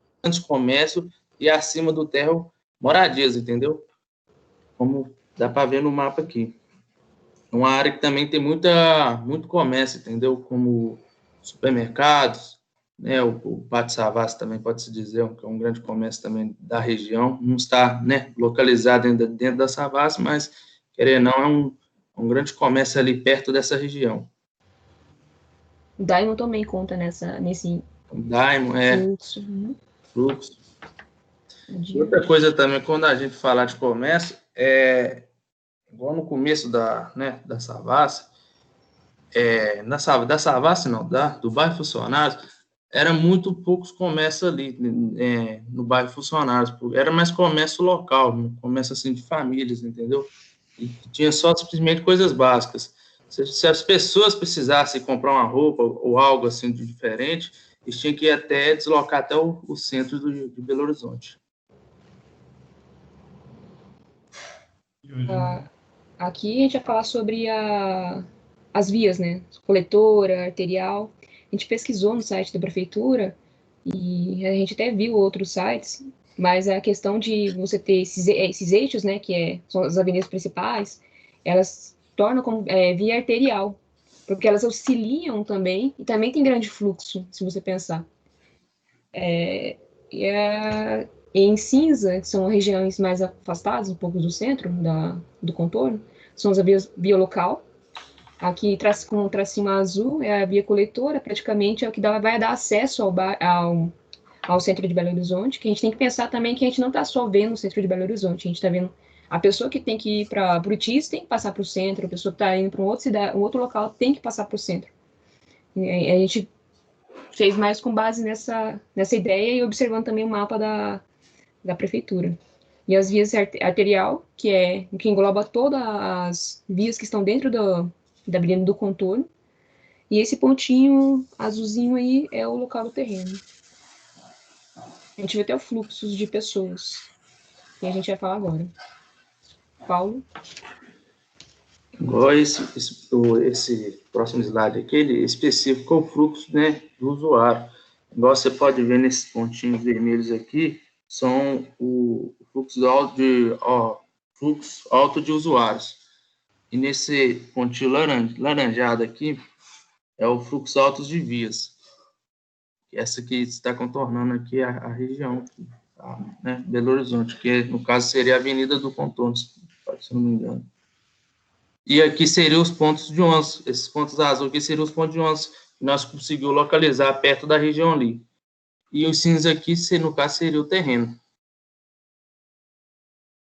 comércio, e acima do terra, moradias, entendeu? Como dá para ver no mapa aqui. Uma área que também tem muito comércio, entendeu? Como supermercados, né? O Pátio Savassi também pode-se dizer que é um grande comércio também da região, não está, né, localizado dentro da Savassi, mas, querendo ou não, é um grande comércio ali perto dessa região. O Daimon também conta nesse Daimon, fluxo. Fluxo. Outra coisa também, quando a gente falar de comércio, igual no começo da Savassi, da Savassi não, do bairro Funcionários, era muito poucos comércios ali, no bairro Funcionários, era mais comércio local, comércio assim de famílias, entendeu? E tinha só simplesmente coisas básicas. Se as pessoas precisassem comprar uma roupa ou algo assim de diferente, eles tinham que ir deslocar até o centro de Belo Horizonte. Aqui a gente vai falar sobre as vias, né? Coletora, arterial. A gente pesquisou no site da prefeitura e a gente até viu outros sites, mas a questão de você ter esses eixos, né, são as avenidas principais, elas tornam como via arterial, porque elas auxiliam também, e também tem grande fluxo, se você pensar. Em cinza, que são regiões mais afastadas, um pouco do centro, do contorno, são as vias via local. Aqui, com o tracinho azul, é a via coletora, praticamente é o que vai dar acesso ao centro de Belo Horizonte, que a gente tem que pensar também que a gente não está só vendo o centro de Belo Horizonte, a gente está vendo a pessoa que tem que ir para Buritis tem que passar para o centro, a pessoa que está indo para um outro local tem que passar para o centro. A gente fez mais com base nessa ideia e observando também o mapa da prefeitura. E as vias arterial, que engloba todas as vias que estão dentro da avenida do contorno. E esse pontinho azulzinho aí é o local do terreno. A gente vê até o fluxo de pessoas. E a gente vai falar agora. Paulo? Igual esse próximo slide aqui, ele especifica o fluxo, né, do usuário. Igual você pode ver nesses pontinhos vermelhos aqui, são o fluxo alto de usuários. E nesse pontinho laranjado aqui, é o fluxo alto de vias. Essa que está contornando aqui a região, né, Belo Horizonte, que no caso seria a Avenida do Contorno, se não me engano. E aqui seriam os pontos de ônibus, esses pontos azuis aqui seriam os pontos de ônibus que nós conseguimos localizar perto da região ali. E o cinza aqui, no caso, seria o terreno.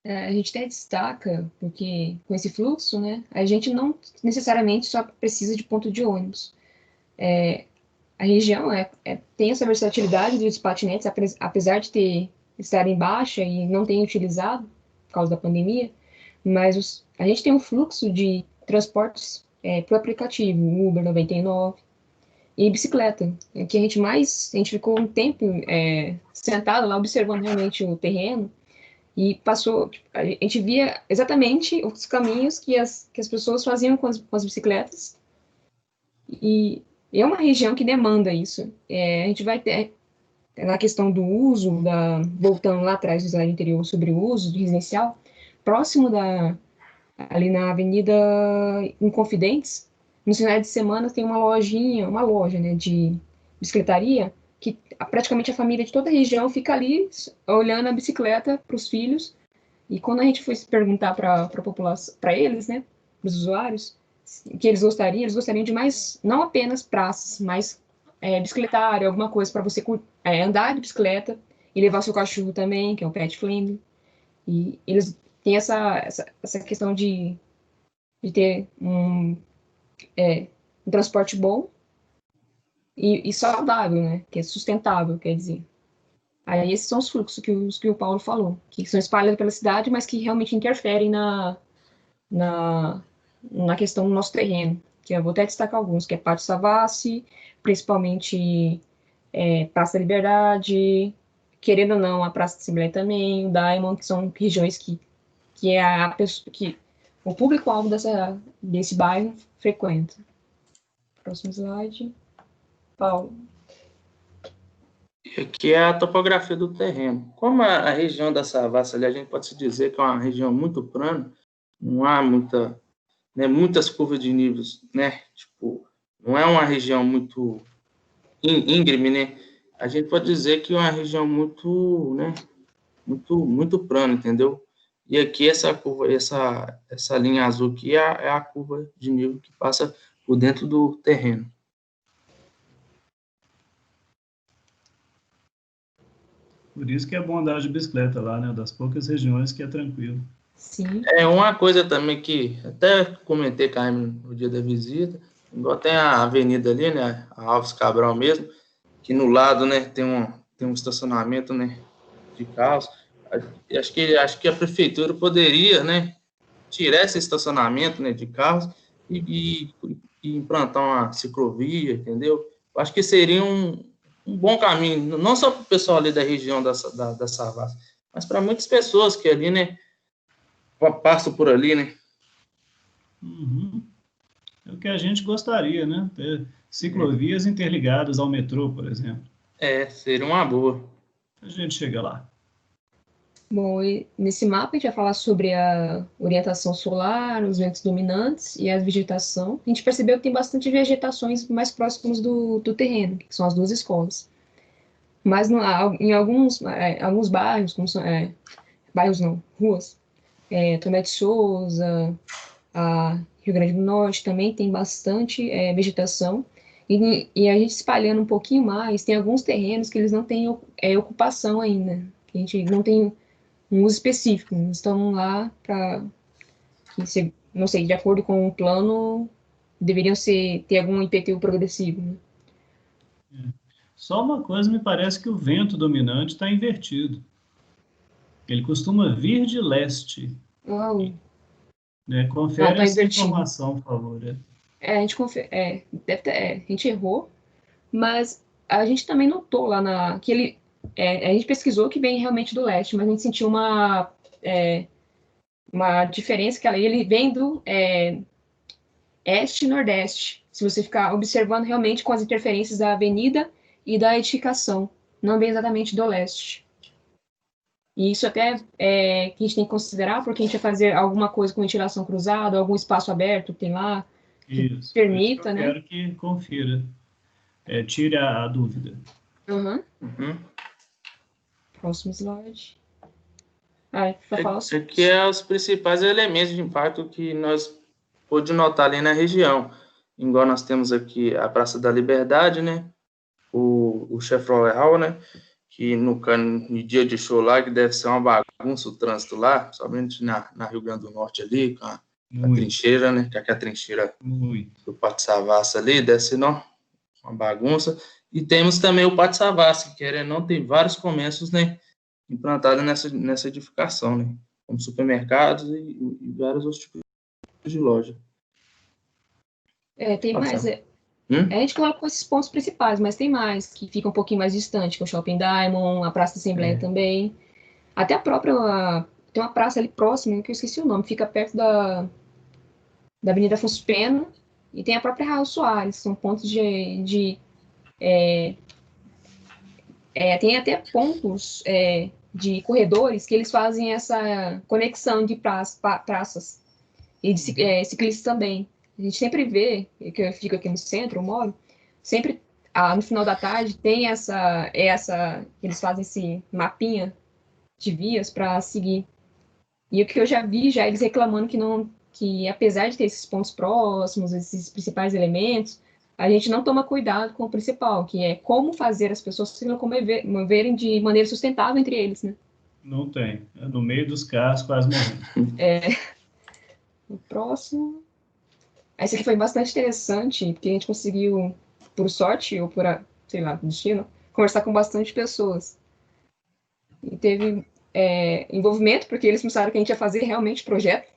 A gente até destaca, porque com esse fluxo, né, a gente não necessariamente só precisa de ponto de ônibus. A região tem essa versatilidade dos patinetes, apesar de estar em baixa e não tem utilizado por causa da pandemia, mas a gente tem um fluxo de transportes por aplicativo, Uber 99, e bicicleta, que a gente ficou um tempo sentado lá observando realmente o terreno, e a gente via exatamente os caminhos que as pessoas faziam com as bicicletas, e é uma região que demanda isso. A gente vai ter, na questão do uso, voltando lá atrás do slide anterior sobre o uso do residencial, próximo ali na Avenida Inconfidentes, nos finais de semana tem uma loja, né, de bicicletaria, que praticamente a família de toda a região fica ali olhando a bicicleta para os filhos, e quando a gente foi perguntar para a população, para eles, né, para os usuários, o que eles gostariam de mais, não apenas praças, mas bicicletária, alguma coisa para você andar de bicicleta e levar seu cachorro também, que é um pet friendly. E eles têm essa questão de ter um transporte bom e saudável, né? Que é sustentável, quer dizer. Aí esses são os fluxos que o Paulo falou, que são espalhados pela cidade, mas que realmente interferem na questão do nosso terreno, que eu vou até destacar alguns, que é Pátio Savassi, principalmente Praça da Liberdade, querendo ou não, a Praça da Assembleia também, o Daimon, que são regiões que o público-alvo desse bairro frequenta. Próximo slide. Paulo. Aqui é a topografia do terreno. Como a região da Savassi ali, a gente pode se dizer que é uma região muito plana, não há muitas curvas de níveis, né? Tipo, não é uma região muito íngreme, né? A gente pode dizer que é uma região muito, né, muito plana, entendeu? E aqui essa curva, essa linha azul aqui é a curva de nível que passa por dentro do terreno. Por isso que é bom andar de bicicleta lá, né? Das poucas regiões que é tranquilo. Sim. É uma coisa também que até comentei com a Emily no dia da visita, igual tem a avenida ali, né? A Alves Cabral mesmo, que no lado, né, tem um estacionamento, né, de carros. Acho que a prefeitura poderia, né, tirar esse estacionamento, né, de carros e implantar uma ciclovia, entendeu? Eu acho que seria um bom caminho, não só para o pessoal ali da região da Savassi, mas para muitas pessoas que ali, né, passam por ali, né? Uhum. É o que a gente gostaria, né? Ter ciclovias interligadas ao metrô, por exemplo. Seria uma boa. A gente chega lá. Bom, e nesse mapa a gente vai falar sobre a orientação solar, os ventos dominantes e a vegetação. A gente percebeu que tem bastante vegetações mais próximas do terreno, que são as duas escolas. Mas em alguns bairros, como são, bairros não, ruas, Tomé de Souza, a Rio Grande do Norte também tem bastante vegetação. E a gente espalhando um pouquinho mais, tem alguns terrenos que eles não têm ocupação ainda, que a gente não tem um uso específico, estão lá para, não sei, de acordo com o plano, deveriam ter algum IPTU progressivo, né? Só uma coisa, me parece que o vento dominante está invertido. Ele costuma vir de leste. Né? Confere essa informação, por favor. A gente a gente errou, mas a gente também notou lá que ele, a gente pesquisou que vem realmente do leste, mas a gente sentiu uma diferença que ele vem do este e nordeste. Se você ficar observando realmente com as interferências da avenida e da edificação, não vem exatamente do leste. E isso até que a gente tem que considerar, porque a gente vai fazer alguma coisa com ventilação cruzada, algum espaço aberto que tem lá, que permita, né? Eu quero que confira. Tire a dúvida. Próximo slide. Aqui é os principais elementos de impacto que nós pôde notar ali na região. Igual nós temos aqui a Praça da Liberdade, né? O Chevrolet Hall, né? Que no dia de show lá, que deve ser uma bagunça o trânsito lá, somente na Rio Grande do Norte ali, com a trincheira, né? Que é a trincheira do Pátio Savassi ali, deve ser uma bagunça. E temos também o Pátio Savassi, que querendo ou não, tem vários comércios, né? Implantados nessa edificação, né? Como supermercados e vários outros tipos de loja. Tem mais. A gente coloca esses pontos principais, mas tem mais, que fica um pouquinho mais distante, que é o Shopping Diamond, a Praça da Assembleia também. Até a própria... Tem uma praça ali próxima, que eu esqueci o nome, fica perto da Avenida Afonso Pena, e tem a própria Raul Soares, são pontos tem até pontos de corredores que eles fazem essa conexão de praças e de ciclistas também. A gente sempre vê, que eu fico aqui no centro, eu moro, sempre no final da tarde tem eles fazem esse mapinha de vias para seguir. E o que eu já vi, eles reclamando que apesar de ter esses pontos próximos, esses principais elementos, a gente não toma cuidado com o principal, que é como fazer as pessoas se moverem de maneira sustentável entre eles, né? Não tem. No meio dos carros, quase morrendo. O próximo... Esse aqui foi bastante interessante, porque a gente conseguiu, por sorte ou por, sei lá, destino, conversar com bastante pessoas. E teve envolvimento, porque eles pensaram que a gente ia fazer realmente projeto.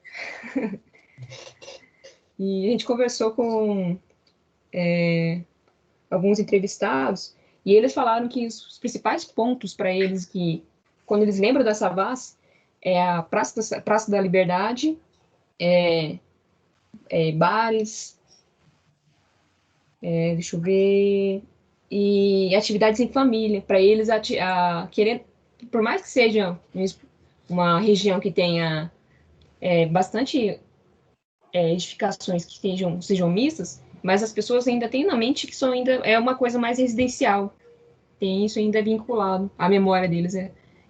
E a gente conversou com alguns entrevistados, e eles falaram que os principais pontos para eles, que quando eles lembram da Savassi, é a Praça da Liberdade, bares, deixa eu ver, e atividades em família, para eles querer, por mais que seja uma região que tenha bastante edificações que sejam mistas, mas as pessoas ainda têm na mente que isso ainda é uma coisa mais residencial. Tem isso ainda vinculado. A memória deles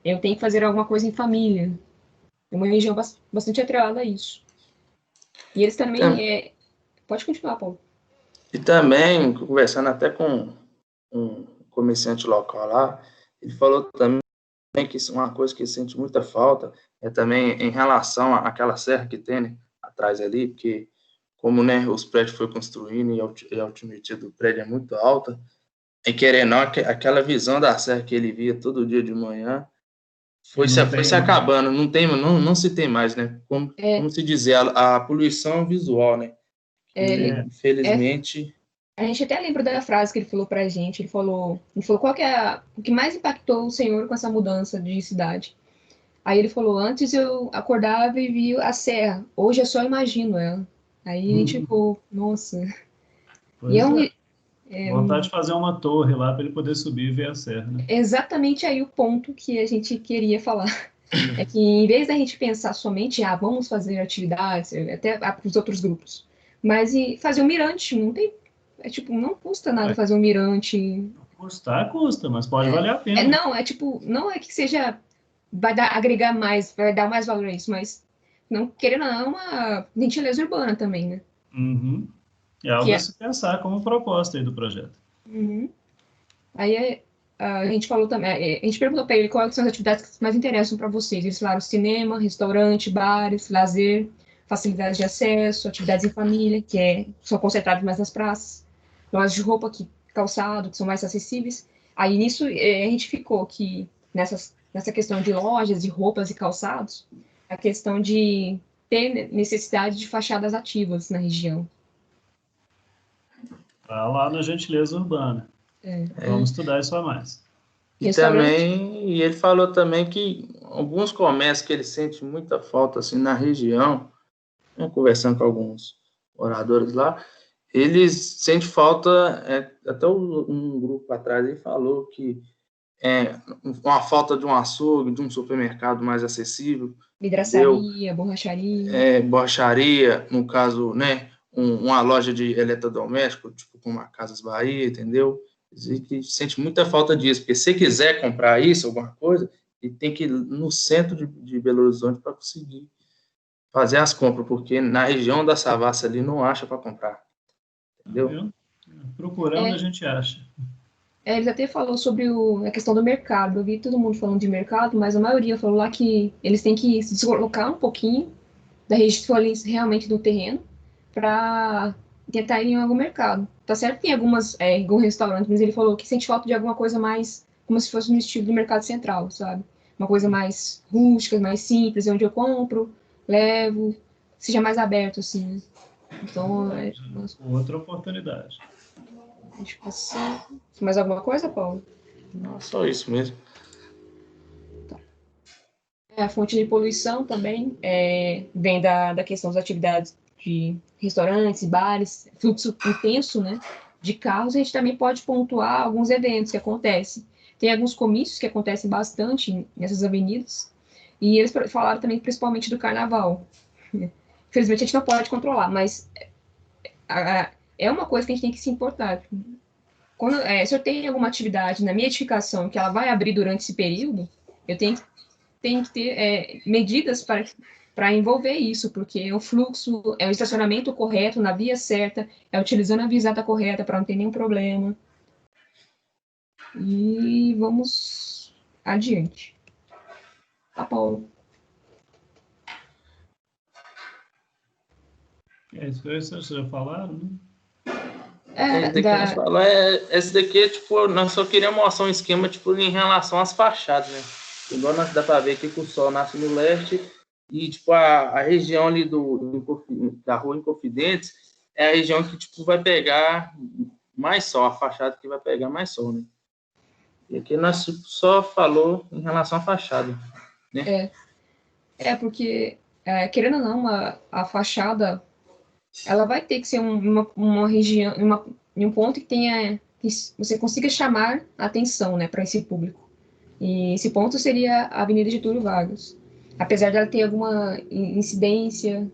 eu tenho que fazer alguma coisa em família. É uma região bastante atrelada a isso. E eles também... Pode continuar, Paulo. E também, conversando até com um comerciante local lá, ele falou também que uma coisa que sente muita falta é também em relação àquela serra que tem, né, atrás ali, porque como, né, os prédios foram construindo e a altimetria do prédio é muito alta, e querendo ou não, aquela visão da serra que ele via todo dia de manhã foi se acabando, não se tem mais, né? Como se dizer, a poluição visual, né? Infelizmente... A gente até lembra da frase que ele falou pra gente, ele falou qual que é o que mais impactou o senhor com essa mudança de cidade. Aí ele falou, antes eu acordava e via a serra, hoje eu só imagino ela. Aí a gente ficou, nossa... Vontade de fazer uma torre lá para ele poder subir e ver a serra, né? Exatamente aí o ponto que a gente queria falar. É que em vez da gente pensar somente, vamos fazer atividades, até para os outros grupos, mas fazer um mirante, não tem... não custa nada fazer um mirante. Custar, custa, mas pode valer a pena. Não é que seja... agregar mais, vai dar mais valor a isso, mas não querendo ou não, é uma gentileza urbana também, né? Uhum. É algo a se pensar como proposta aí do projeto. Uhum. Aí a gente falou também, a gente perguntou para ele quais são as atividades que mais interessam para vocês. Eles falaram cinema, restaurante, bares, lazer, facilidades de acesso, atividades em família, são concentradas mais nas praças, lojas de roupa, calçado, que são mais acessíveis. Aí nisso a gente ficou que nessa questão de lojas, de roupas e calçados, a questão de ter necessidade de fachadas ativas na região. Tá lá na gentileza urbana. Vamos estudar isso a mais. E também, ele falou também que alguns comércios que ele sente muita falta assim na região, né, conversando com alguns moradores lá, eles sentem falta, até um grupo atrás ele falou que uma falta de um açougue, de um supermercado mais acessível. Vidraçaria, borracharia. Borracharia, no caso, né, uma loja de eletrodoméstico, tipo como a Casas Bahia, entendeu? E que sente muita falta disso, porque se quiser comprar isso, alguma coisa, ele tem que ir no centro de Belo Horizonte para conseguir fazer as compras, porque na região da Savassi ali não acha para comprar, entendeu? Procurando a gente acha. Eles até falou sobre a questão do mercado. Eu vi todo mundo falando de mercado, mas a maioria falou lá que eles têm que se deslocar um pouquinho da região realmente do terreno para tentar ir em algum mercado. Tá certo que tem alguns restaurantes, mas ele falou que sente falta de alguma coisa mais, como se fosse no estilo do mercado central, sabe? Uma coisa mais rústica, mais simples, onde eu compro, levo, seja mais aberto, assim. Então, outra oportunidade. Deixa eu passar. Mais alguma coisa, Paulo? Não, só isso mesmo. Tá. A fonte de poluição também vem da questão das atividades de restaurantes, bares, fluxo intenso, né, de carros. A gente também pode pontuar alguns eventos que acontecem. Tem alguns comícios que acontecem bastante nessas avenidas, e eles falaram também principalmente do carnaval. Infelizmente a gente não pode controlar, mas é uma coisa que a gente tem que se importar. Se eu tenho alguma atividade na minha edificação que ela vai abrir durante esse período, eu tenho que ter medidas para envolver isso, porque é o fluxo, é o estacionamento correto, na via certa, é utilizando a visada correta para não ter nenhum problema. E vamos adiante. Tá, Paulo? Isso aí vocês já falaram, né? Esse daqui, tipo, nós só queríamos mostrar um esquema, tipo, em relação às fachadas, né? Igual nós dá para ver aqui que o sol nasce no leste e, tipo, a região ali da rua Inconfidentes é a região que, tipo, vai pegar mais sol, a fachada que vai pegar mais sol, né? E aqui nós tipo, só falou em relação à fachada, né? Porque, querendo ou não, a fachada ela vai ter que ser uma região, em um ponto que você consiga chamar a atenção, né, para esse público. E esse ponto seria a Avenida Getúlio Vargas. Apesar dela ter alguma incidência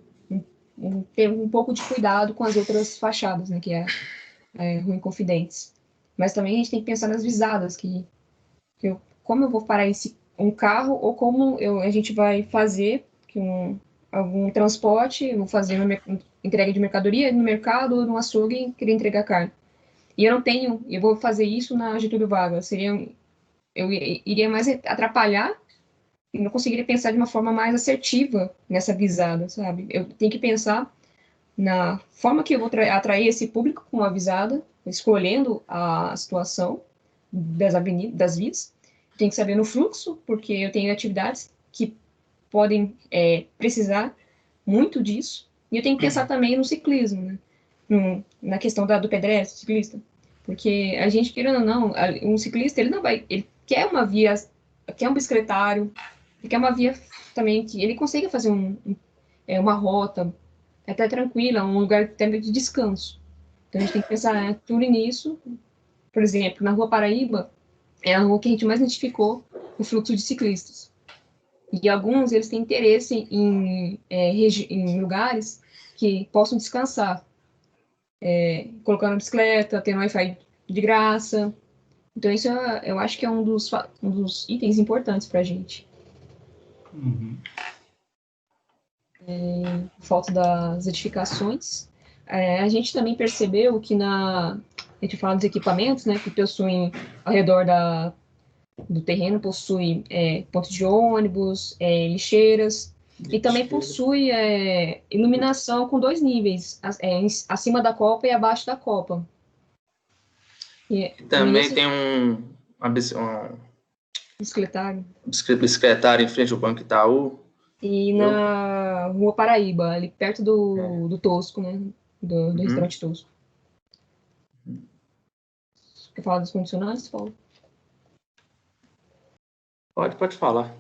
ter um pouco de cuidado com as outras fachadas, né, que é Rua Inconfidentes. Mas também a gente tem que pensar nas visadas, como eu vou parar um carro, ou como a gente vai fazer algum transporte, eu vou fazer uma entrega de mercadoria no mercado ou no açougue e querer entregar carne. E eu vou fazer isso na Getúlio Vargas. Eu iria mais atrapalhar e não conseguiria pensar de uma forma mais assertiva nessa visada, sabe? Eu tenho que pensar na forma que eu vou atrair esse público com uma visada, escolhendo a situação das vias. Tenho que saber no fluxo, porque eu tenho atividades que podem precisar muito disso. E eu tenho que pensar também no ciclismo, né? Na questão do pedestre, ciclista. Porque a gente, querendo ou não, um ciclista, ele quer uma via, quer um bicicletário, ele quer uma via também que ele consiga fazer uma rota até tranquila, um lugar até de descanso. Então a gente tem que pensar tudo nisso. Por exemplo, na Rua Paraíba, é a rua que a gente mais identificou o fluxo de ciclistas. E alguns, eles têm interesse em lugares que possam descansar, colocando bicicleta, tendo Wi-Fi de graça. Então, isso eu acho que é um dos itens importantes para a gente. Uhum. Falta das edificações. A gente também percebeu que a gente fala dos equipamentos, né, que possuem ao redor do terreno, possui pontos de ônibus, lixeiras, e também possui iluminação com 2 níveis, acima da copa e abaixo da copa. Também tem um bicicletário em frente ao Banco Itaú. E na Rua Paraíba, ali perto do Tosco, né? Do restaurante Tosco. Quer falar dos condicionantes, Paulo? Pode falar.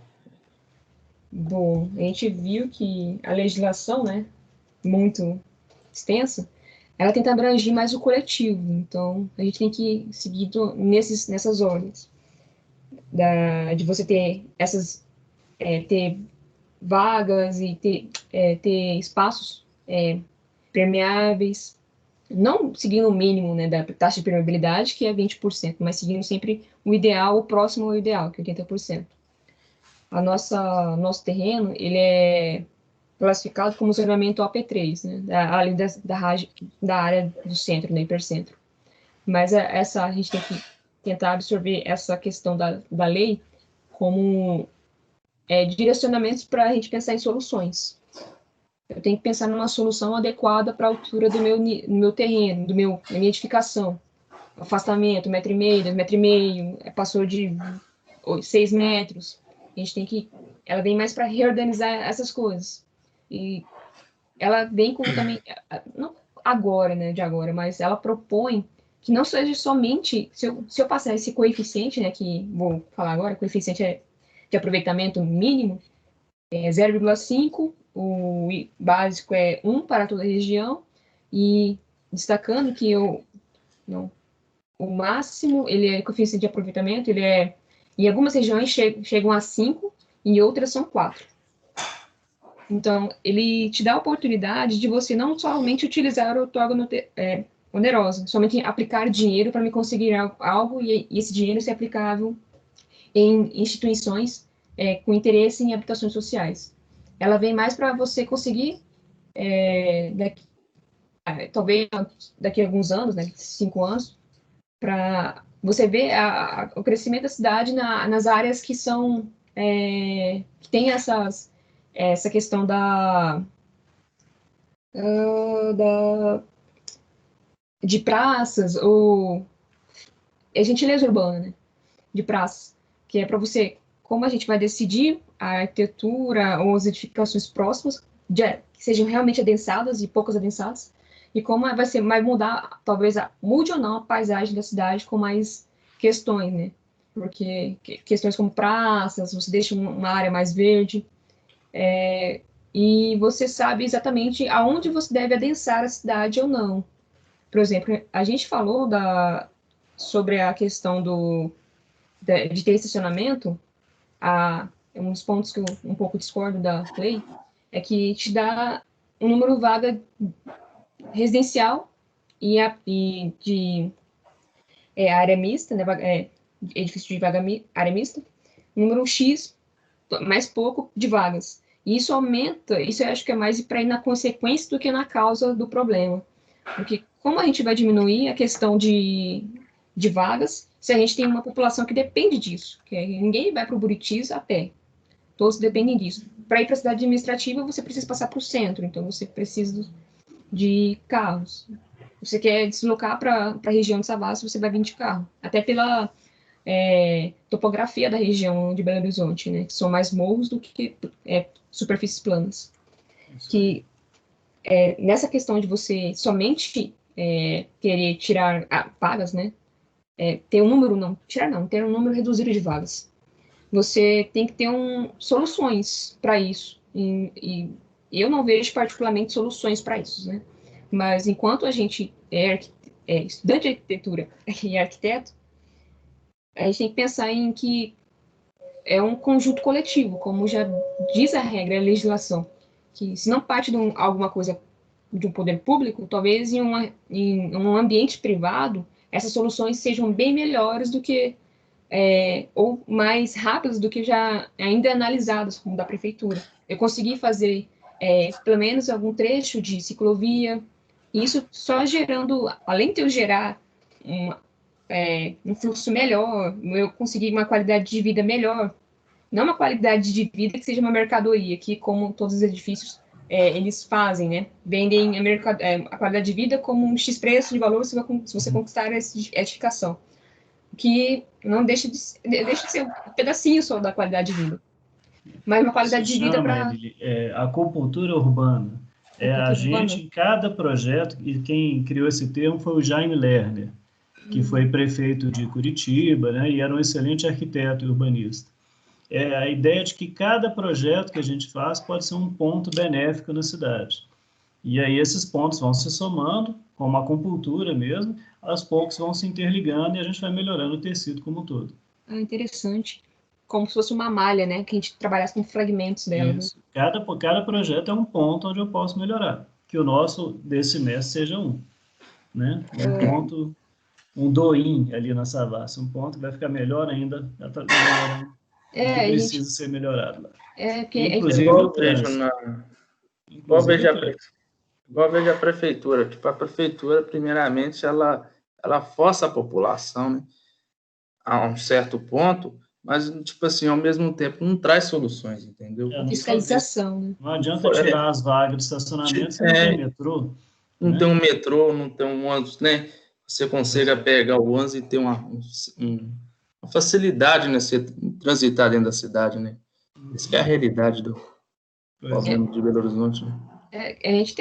Bom, a gente viu que a legislação, né, muito extensa, ela tenta abranger mais o coletivo. Então, a gente tem que seguir nessas ordens. De você ter ter vagas e ter espaços permeáveis, não seguindo o mínimo, né, da taxa de permeabilidade, que é 20%, mas seguindo sempre o ideal, o próximo ao ideal, que é 80%. Nosso terreno, ele é classificado como zoneamento OP3, né, além da área do centro, né, hipercentro. Mas a gente tem que tentar absorver essa questão da lei como direcionamentos para a gente pensar em soluções. Eu tenho que pensar numa solução adequada para a altura do meu terreno, da minha edificação. Afastamento, 1,5 m, 2,5 m, passou de 6 metros. A gente tem que... Ela vem mais para reorganizar essas coisas. E ela vem com também... Não agora, né, de agora, mas ela propõe que não seja somente... Se eu passar esse coeficiente, né, que vou falar agora, coeficiente de aproveitamento mínimo, 0,5, o básico é 1 para toda a região, e destacando que o máximo, ele é coeficiente de aproveitamento, em algumas regiões chegam a 5, em outras são 4. Então, ele te dá a oportunidade de você não somente utilizar o ortógono onerosa, somente aplicar dinheiro para me conseguir algo, e esse dinheiro ser aplicável em instituições com interesse em habitações sociais. Ela vem mais para você conseguir, talvez daqui a alguns anos, né, 5 anos, para você ver o crescimento da cidade nas áreas que são que tem essa questão de praças, ou gentileza urbana, né, de praças, que é para você, como a gente vai decidir a arquitetura ou as edificações próximas, que sejam realmente adensadas e poucas adensadas, e como vai mudar, talvez mude ou não a paisagem da cidade com mais questões, né? Porque questões como praças, você deixa uma área mais verde, e você sabe exatamente aonde você deve adensar a cidade ou não. Por exemplo, a gente falou sobre a questão de ter estacionamento. Um dos pontos que eu um pouco discordo da lei é que te dá um número vaga residencial e de área mista, né, edifício de área mista, número X, mais pouco de vagas. E isso aumenta, isso eu acho que é mais para ir na consequência do que na causa do problema. Porque como a gente vai diminuir a questão de vagas, se a gente tem uma população que depende disso, que ninguém vai para o Buritis a pé, todos dependem disso. Para ir para a cidade administrativa, você precisa passar para o centro, então você precisa de carros. Você quer deslocar para a região de Savassi, você vai vir de carro. Até pela topografia da região de Belo Horizonte, né? Que são mais morros do que superfícies planas. Que nessa questão de você somente querer tirar vagas, né? Ter um número, ter um número reduzido de vagas. Você tem que ter soluções para isso. E eu não vejo particularmente soluções para isso, né? Mas enquanto a gente é estudante de arquitetura e arquiteto, a gente tem que pensar em que é um conjunto coletivo, como já diz a regra, a legislação, que se não parte de alguma coisa de um poder público, talvez em um ambiente privado, essas soluções sejam bem melhores do que, ou mais rápidas do que já ainda analisadas, como da prefeitura. Eu consegui fazer, pelo menos, algum trecho de ciclovia, e isso só gerando, além de eu gerar um fluxo melhor, eu consegui uma qualidade de vida melhor, não uma qualidade de vida que seja uma mercadoria, que como todos os edifícios eles fazem, né? Vendem a qualidade de vida como um X preço de valor se você conquistar essa edificação, que não deixa de ser um pedacinho só da qualidade de vida, mas uma qualidade de vida para a acupuntura urbana. A gente, em cada projeto, e quem criou esse termo foi o Jaime Lerner, que foi prefeito de Curitiba, né, e era um excelente arquiteto e urbanista. A ideia de que cada projeto que a gente faz pode ser um ponto benéfico na cidade. E aí esses pontos vão se somando, como a acupuntura mesmo, aos poucos vão se interligando e a gente vai melhorando o tecido como um todo. Interessante. Como se fosse uma malha, né? Que a gente trabalhasse com fragmentos dela. Isso. Né? Cada projeto é um ponto onde eu posso melhorar. Que o nosso desse mês seja um. Né? Um ponto, um doim ali na Savassi. Um ponto que vai ficar melhor ainda. Que precisa ser melhorado lá. Inclusive o trânsito. Igual veja a prefeitura. Tipo, a prefeitura, primeiramente, ela força a população, né? A um certo ponto, mas, tipo assim, ao mesmo tempo, não traz soluções, entendeu? Fiscalização, né? Não adianta tirar as vagas de estacionamento se não tem metrô. Não tem um metrô, não tem um ônibus, né? Você consiga pegar o ônibus e ter uma facilidade, né? Você transitar dentro da cidade, né? Isso que é a realidade do problema de Belo Horizonte, né? A gente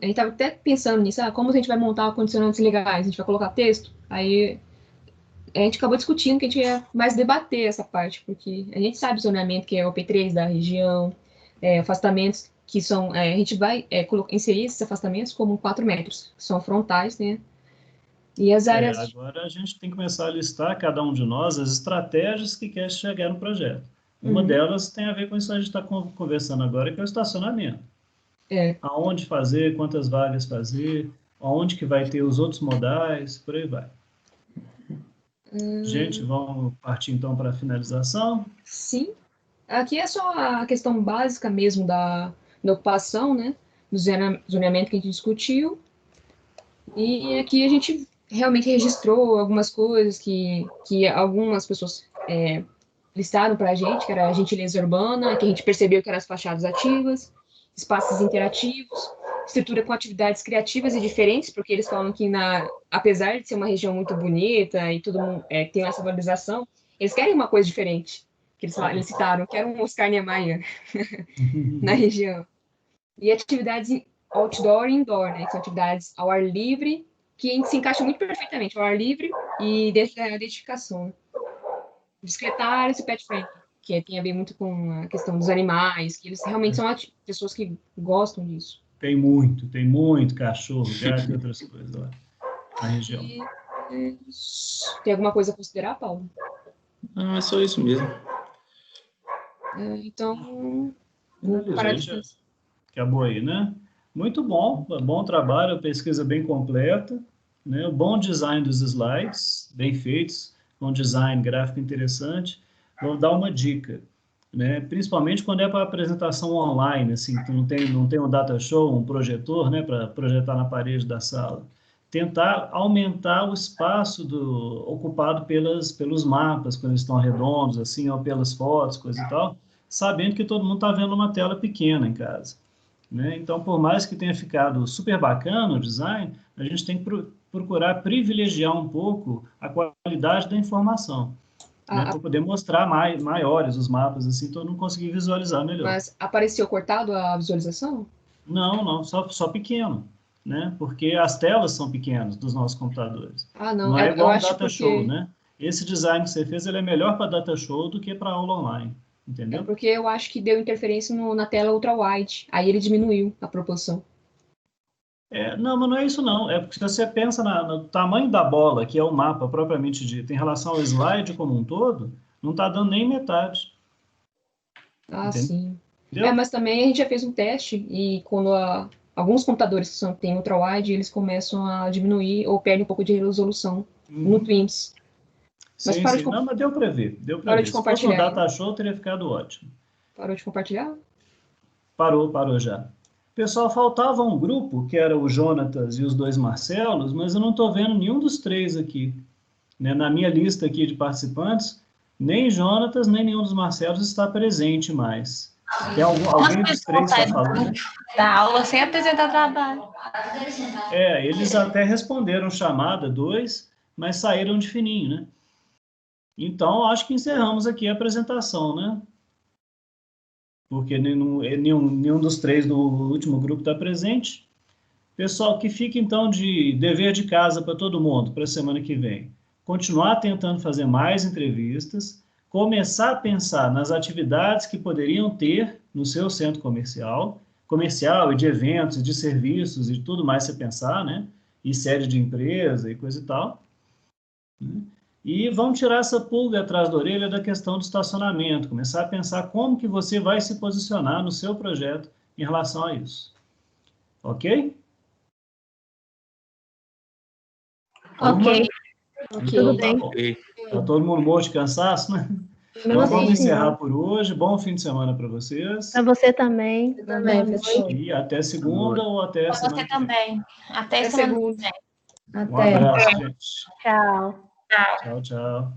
estava até pensando nisso, como a gente vai montar condicionantes legais? A gente vai colocar texto? Aí a gente acabou discutindo que a gente ia mais debater essa parte, porque a gente sabe o zoneamento que é o P3 da região, afastamentos que são... a gente vai inserir esses afastamentos como 4 metros, que são frontais, né? E as áreas... Agora a gente tem que começar a listar, cada um de nós, as estratégias que quer chegar no projeto. Uma delas tem a ver com isso que a gente está conversando agora, que é o estacionamento. Aonde fazer, quantas vagas fazer, aonde que vai ter os outros modais, por aí vai. Gente, vamos partir então para a finalização? Sim. Aqui é só a questão básica mesmo da ocupação, né? Do zoneamento que a gente discutiu. E aqui a gente realmente registrou algumas coisas que algumas pessoas listaram para a gente, que era a gentileza urbana, que a gente percebeu que eram as fachadas ativas, espaços interativos, estrutura com atividades criativas e diferentes, porque eles falam que, apesar de ser uma região muito bonita e todo mundo tem essa valorização, eles querem uma coisa diferente, que eles citaram, que era um Oscar Niemeyer na região. E atividades outdoor e indoor, né, que são atividades ao ar livre, que se encaixam muito perfeitamente ao ar livre e dentro da edificação. Bicicletários e pet friendly, que tem a ver muito com a questão dos animais, que eles realmente são pessoas que gostam disso. Tem muito cachorro, gato e outras coisas lá na região. Tem alguma coisa a considerar, Paulo? Não, é só isso mesmo. Então, Acabou aí, né? Muito bom, bom trabalho, pesquisa bem completa, né? Bom design dos slides, bem feitos, com design gráfico interessante. Vou dar uma dica, né? Principalmente quando é para apresentação online, assim, que não tem um data show, um projetor, né, para projetar na parede da sala. Tentar aumentar o espaço ocupado pelos mapas, quando eles estão redondos, assim, ou pelas fotos, coisa e tal, sabendo que todo mundo está vendo uma tela pequena em casa, né? Então, por mais que tenha ficado super bacana o design, a gente tem que procurar privilegiar um pouco a qualidade da informação, né? Para poder mostrar maiores os mapas, assim, todo mundo conseguir visualizar melhor. Mas apareceu cortado a visualização? Não, só pequeno, né? Porque as telas são pequenas dos nossos computadores. Não. Não é igual um data porque... show, né? Esse design que você fez, ele é melhor para data show do que para aula online, entendeu? É porque eu acho que deu interferência na tela ultra-wide. Aí ele diminuiu a proporção. Não, mas não é isso não. É porque se você pensa no tamanho da bola, que é o mapa propriamente dito, em relação ao slide como um todo, não está dando nem metade. Ah, Entendeu? sim. Mas também a gente já fez um teste e quando alguns computadores que têm ultra-wide, eles começam a diminuir ou perdem um pouco de resolução no Twins. Mas Sim. Não, mas deu para ver. Parou de Se fosse um compartilhar. data show, teria ficado ótimo. Parou de compartilhar? Parou já. Pessoal, faltava um grupo, que era o Jonatas e os dois Marcelos, mas eu não estou vendo nenhum dos três aqui, né? Na minha lista aqui de participantes, nem Jonatas, nem nenhum dos Marcelos está presente mais. Tem alguém dos três está falando? Da aula sem apresentar trabalho. Eles até responderam chamada, 2, mas saíram de fininho, né? Então, acho que encerramos aqui a apresentação, né? Porque nenhum dos três do último grupo está presente. Pessoal, que fica então de dever de casa para todo mundo, para a semana que vem. Continuar tentando fazer mais entrevistas, começar a pensar nas atividades que poderiam ter no seu centro comercial e de eventos, de serviços e tudo mais você pensar, né? E sede de empresa e coisa e tal. Né? E vamos tirar essa pulga atrás da orelha da questão do estacionamento, começar a pensar como que você vai se posicionar no seu projeto em relação a isso. Ok? Ok. Tudo bem. Tá todo mundo morto de cansaço, né? Então vamos encerrar por hoje. Bom fim de semana para vocês. Para você também. E até segunda ou até Para semana você que vem. também. Até segunda. Um abraço, gente. Tchau. Tchau.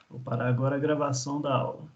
Vou parar agora a gravação da aula.